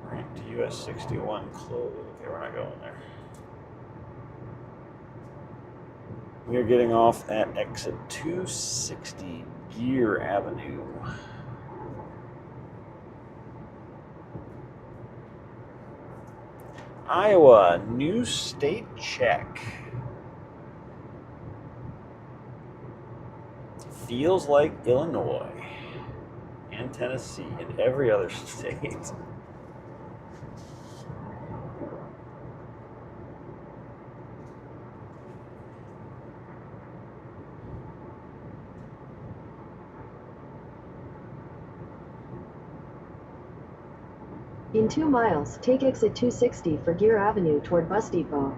Right to US 61 closed. Okay, we're not going there. We are getting off at exit 260 Gear Avenue. Iowa, new state check. Feels like Illinois and Tennessee and every other state. In 2 miles, take exit 260 for Gear Avenue toward Bus Depot.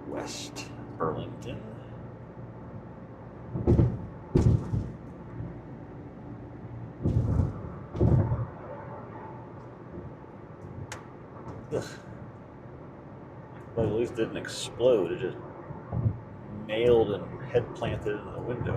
West Burlington. Ugh. But at least it didn't explode. It just nailed and head planted in the window.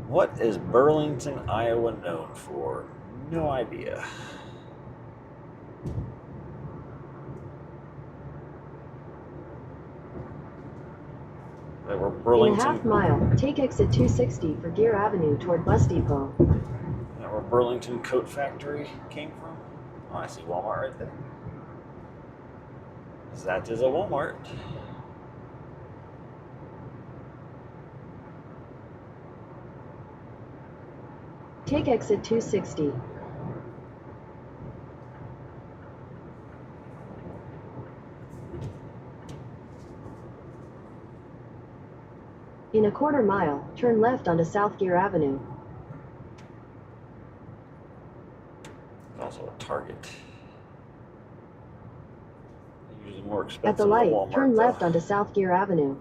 What is Burlington, Iowa known for? No idea. We're In a Burlington. half mile, take exit 260 for Gear Avenue toward Bus Depot. Is that where Burlington Coat Factory came from? Oh, I see Walmart right there. That is a Walmart. Take exit 260. In a quarter mile, turn left onto South Gear Avenue. Also a Target. Usually more expensive At the than a light, Walmart, turn left though. onto South Gear Avenue.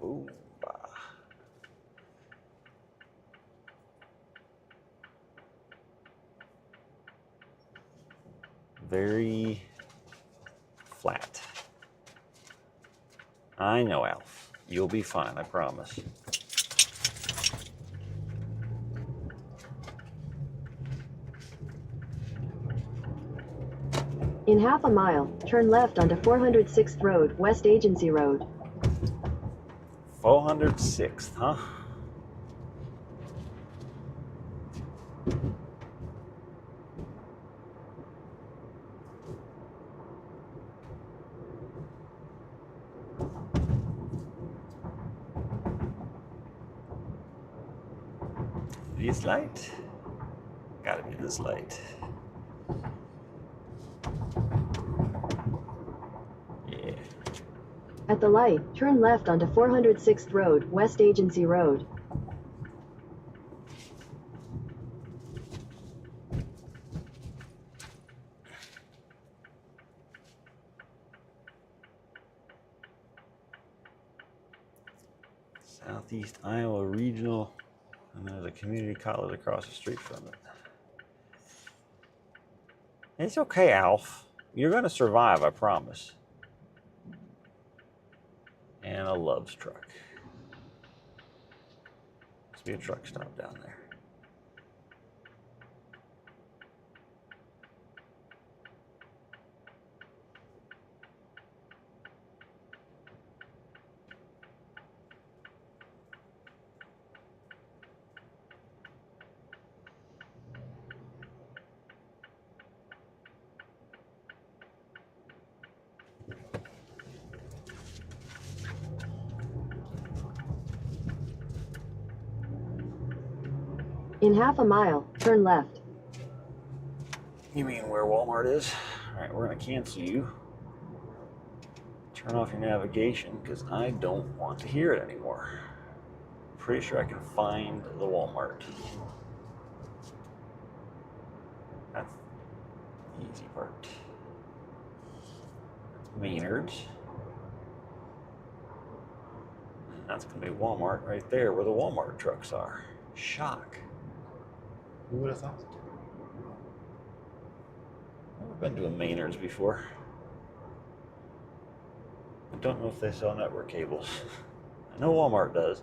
Ooh, very flat. I know, Alf. You'll be fine, I promise. In half a mile, turn left onto 406th Road, West Agency Road. 406th, huh? This light? Gotta be this light. Yeah. At the light, turn left onto 406th Road, West Agency Road. Southeast Iowa Regional, and there's a community college across the street from it. It's okay, Alf. You're gonna survive, I promise. And a Love's truck. Must be a truck stop down there. In half a mile, turn left. You mean where Walmart is? All right, we're gonna cancel you. Turn off your navigation because I don't want to hear it anymore. Pretty sure I can find the Walmart. That's the easy part. That's Maynard's. And that's gonna be Walmart right there where the Walmart trucks are. Shock. Who would have thought? Never been to a Maynard's before. I don't know if they sell network cables. I know Walmart does.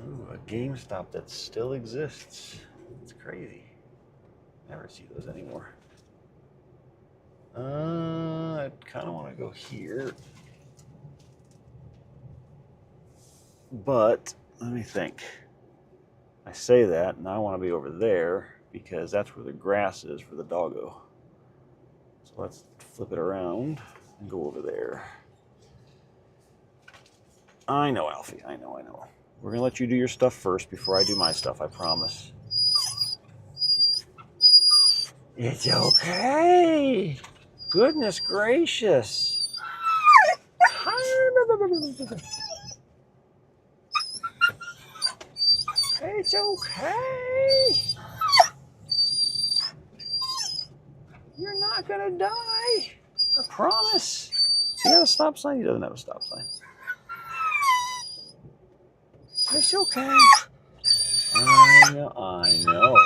Ooh, a GameStop that still exists. It's crazy. Never see those anymore. I kind of want to go here. But let me think. I say that, and I want to be over there because that's where the grass is for the doggo. So let's flip it around and go over there. I know, Alfie. I know. We're going to let you do your stuff first before I do my stuff, I promise. It's okay. Goodness gracious. It's okay. You're not gonna die. I promise. He got a stop sign? He doesn't have a stop sign. It's okay. I know.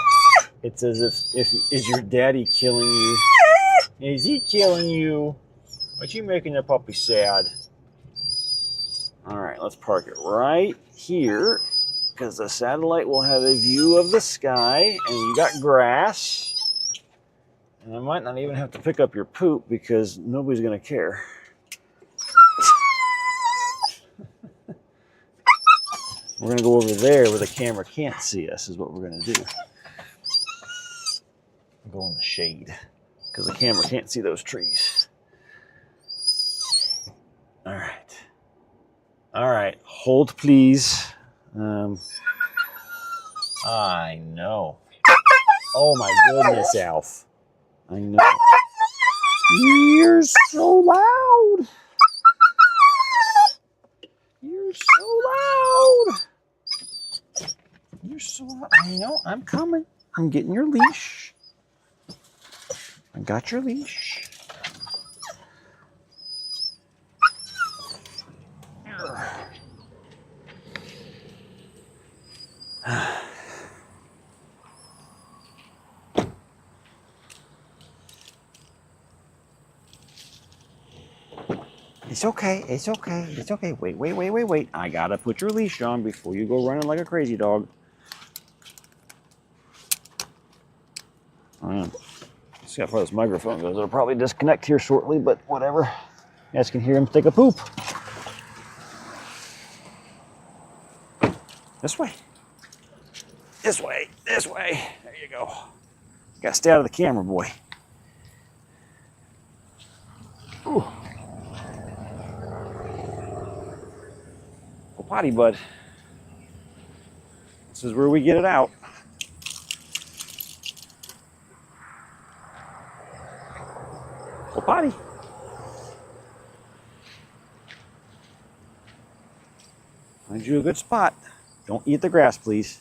It's as if is your daddy killing you? Is he killing you? Are you making the puppy sad? All right, let's park it right here because the satellite will have a view of the sky and you got grass. And I might not even have to pick up your poop because nobody's going to care. We're going to go over there where the camera can't see us is what we're going to do. Go in the shade because the camera can't see those trees. All right. All right. Hold, please. I know. Oh, my goodness, Alf. I know. You're so loud. You're so loud. You're so loud. I know. I'm coming. I'm getting your leash. I got your leash. It's okay. It's okay. It's okay. Wait. I gotta put your leash on before you go running like a crazy dog. See how far this microphone goes. It'll probably disconnect here shortly, but whatever. You guys can hear him take a poop. This way. This way. This way. There you go. You gotta stay out of the camera, boy. Ooh. Go potty, bud. This is where we get it out. Go potty. Find you a good spot. Don't eat the grass, please.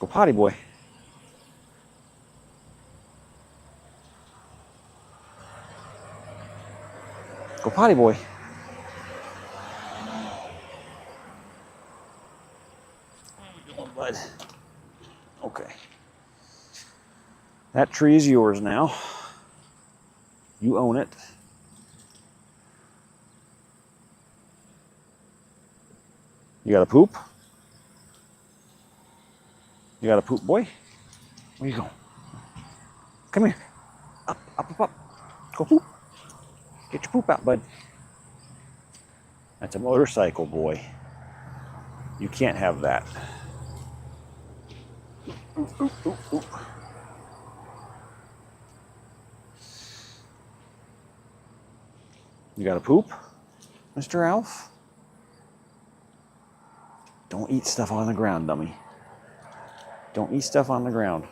Go potty, boy. Go potty, boy. Bud. Okay. That tree is yours now. You own it. You got a poop? You got a poop, boy? Where you going? Come here. Up. Go poop. Get your poop out, bud. That's a motorcycle, boy. You can't have that. Oop. You got to poop, Mr. Alf? Don't eat stuff on the ground, dummy. Don't eat stuff on the ground.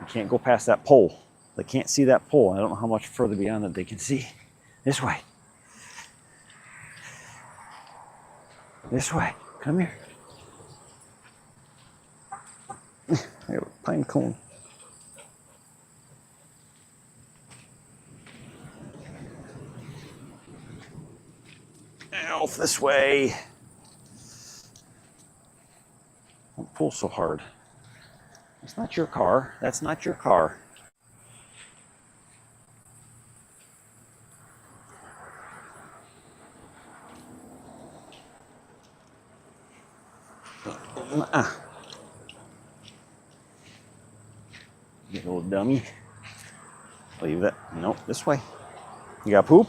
You can't go past that pole. They can't see that pole. I don't know how much further beyond that they can see. This way. This way. Come here. I got a pine cone. Alf, this way. Don't pull so hard. It's not your car. That's not your car. You little dummy. Leave that. Nope, this way. You got poop?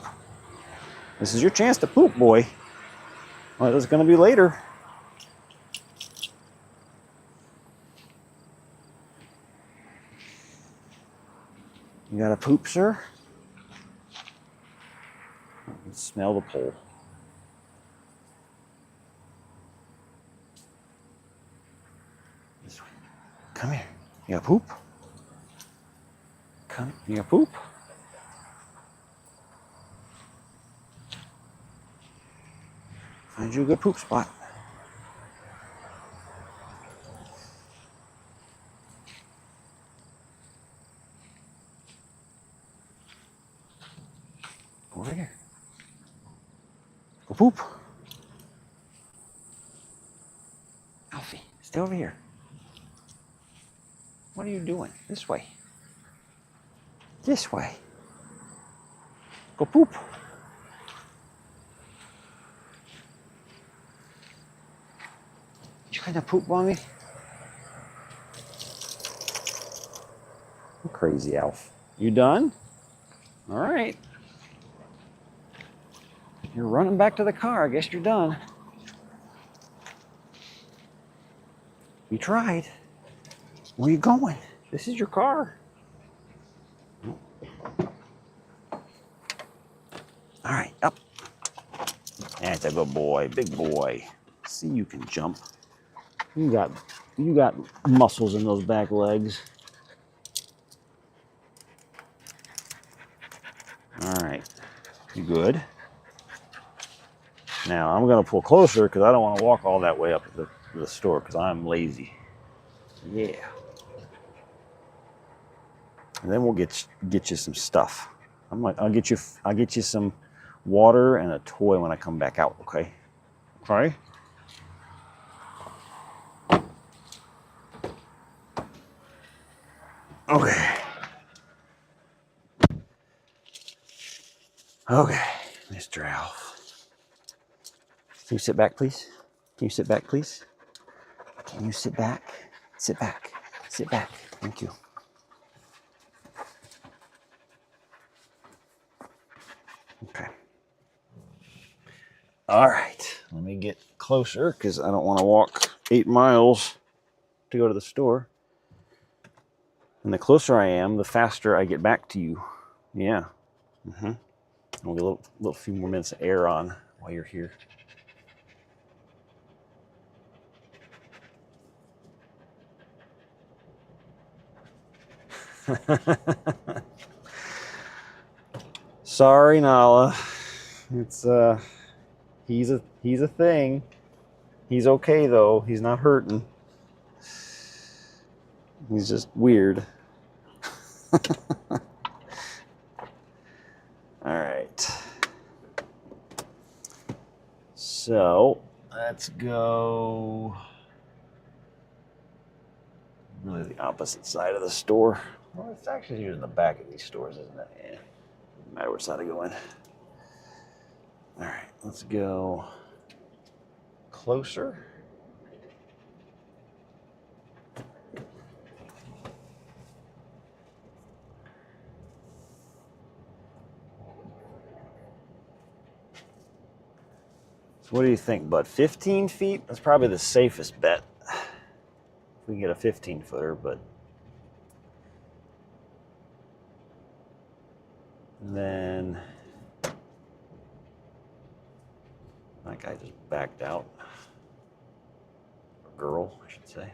This is your chance to poop, boy. Well, it's going to be later. You got a poop, sir? Smell the pole. This way. Come here. You got poop? Come. You got poop? Find you a good poop spot. Over here. Go poop. Alfie, stay over here. What are you doing? This way. This way. Go poop. You trying to poop on me? I'm crazy, Alf. You done? All right. You're running back to the car. I guess you're done. You tried. Where are you going? This is your car. All right, up. That's a good boy, big boy. See, you can jump. You got muscles in those back legs. All right, you good? Now I'm gonna pull closer because I don't want to walk all that way up to the store because I'm lazy. Yeah. And then we'll get you some stuff. I'll get you some water and a toy when I come back out. Okay. Okay. Okay. Okay, Mr. Alf. Can you sit back, please? Can you sit back, please? Can you sit back? Sit back. Sit back. Thank you. Okay. All right. Let me get closer because I don't want to walk 8 miles to go to the store. And the closer I am, the faster I get back to you. Yeah. Mm-hmm. We'll get a little few more minutes of air on while you're here. Sorry, Nala. It's he's a thing. He's okay though. He's not hurting. He's just weird. All right. So let's go. Really, the opposite side of the store. Well, it's actually using the back of these stores, isn't it? Yeah. No matter which side I go in. All right, let's go closer. So what do you think, bud? 15 feet? That's probably the safest bet. If we can get a 15-footer, but And then that guy just backed out. Or girl, I should say.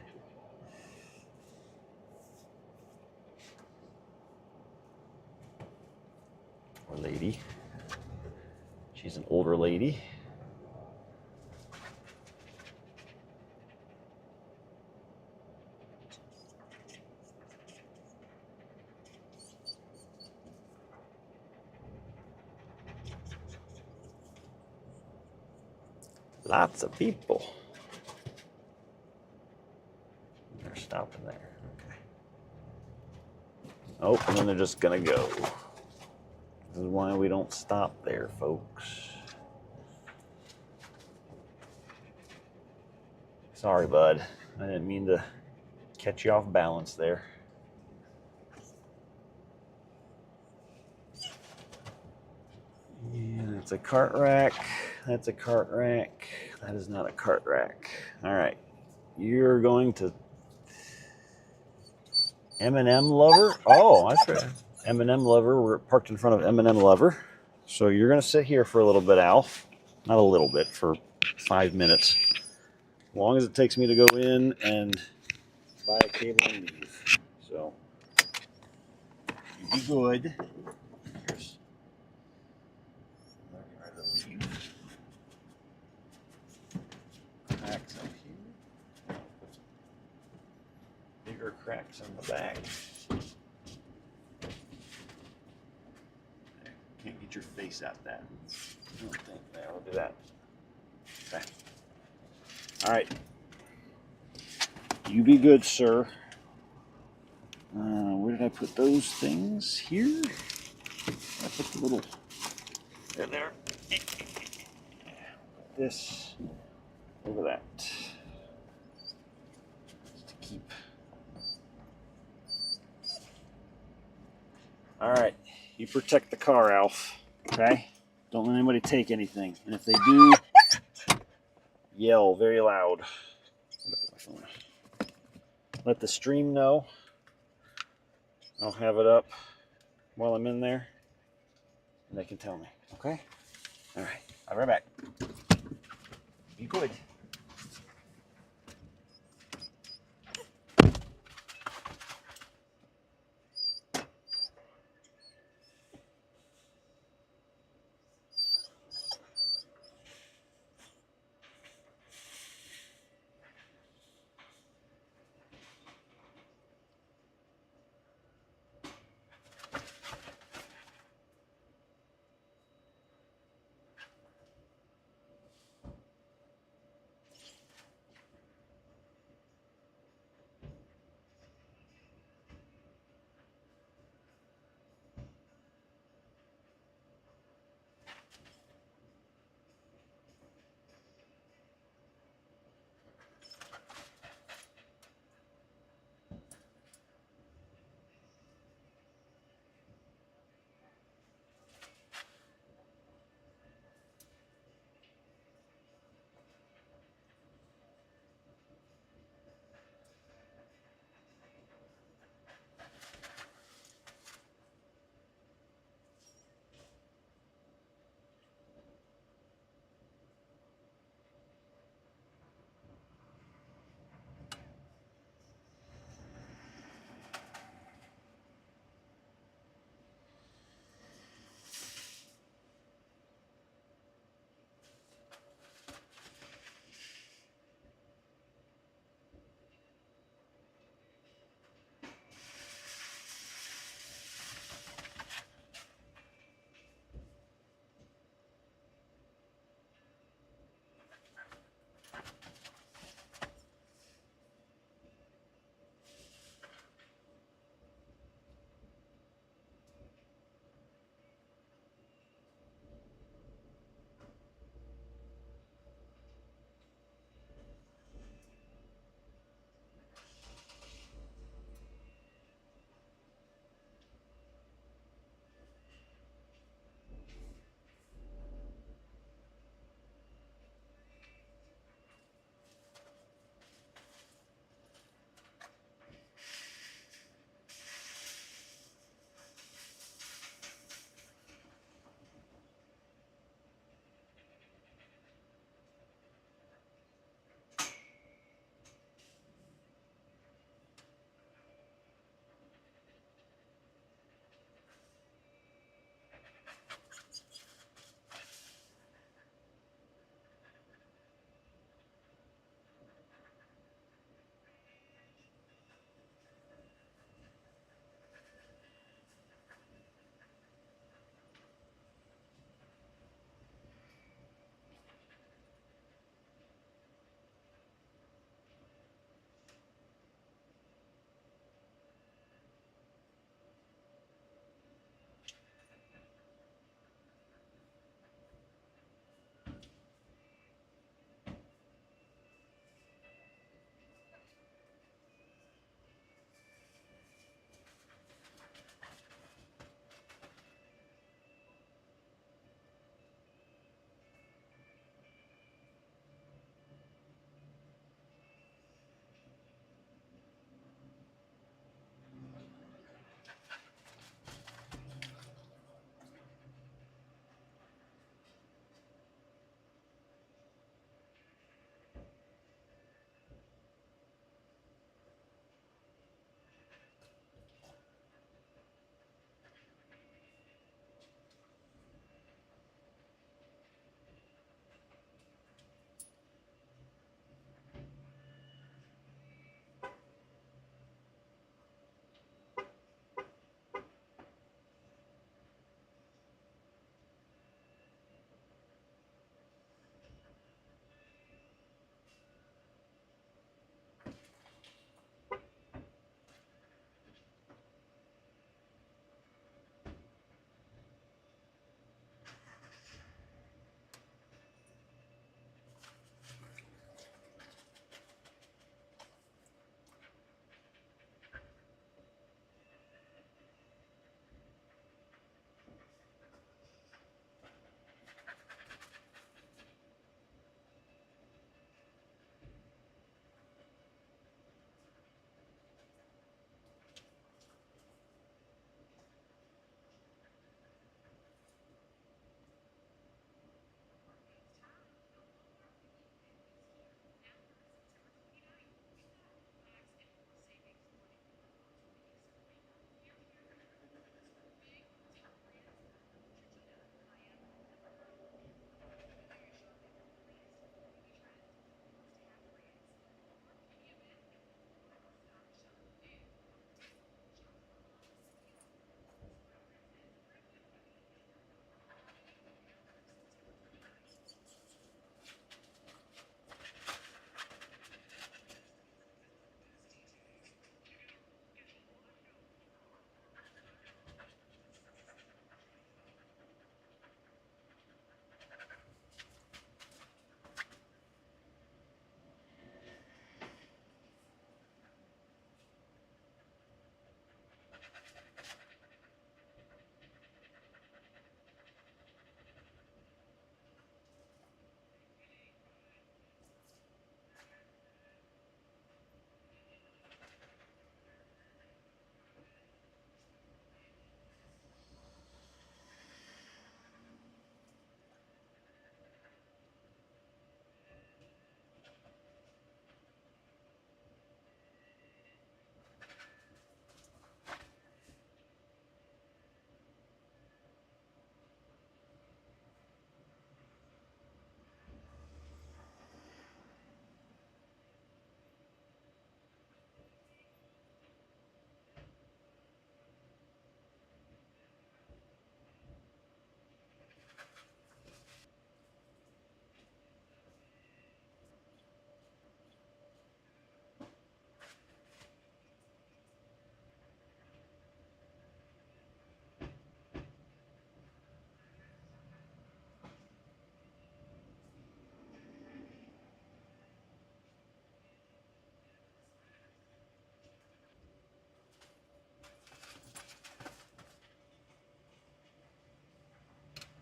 Or lady. She's an older lady. Lots of people. They're stopping there. Okay. Oh, and then they're just gonna go. This is why we don't stop there, folks. Sorry, bud. I didn't mean to catch you off balance there. And that's a cart rack. That's a cart rack. That is not a cart rack. All right. You're going to M&M Lover. Oh, that's right. M&M Lover. We're parked in front of M&M Lover. So you're going to sit here for a little bit, Alf. Not a little bit, for 5 minutes. As long as it takes me to go in and buy a cable and leave. So, you be good. Here's, ready to leave. Cracks up here. Bigger cracks in the back. Can't get your face out that. I don't think. There, we'll do that. Okay. All right. You be good, sir. Where did I put those things? Here? I put the little... There. This over that. Just to keep... All right. You protect the car, Alf. Okay? Don't let anybody take anything. And if they do, yell very loud. Let the stream know. I'll have it up while I'm in there, and they can tell me. Okay? All right. I'll be right back. Be good.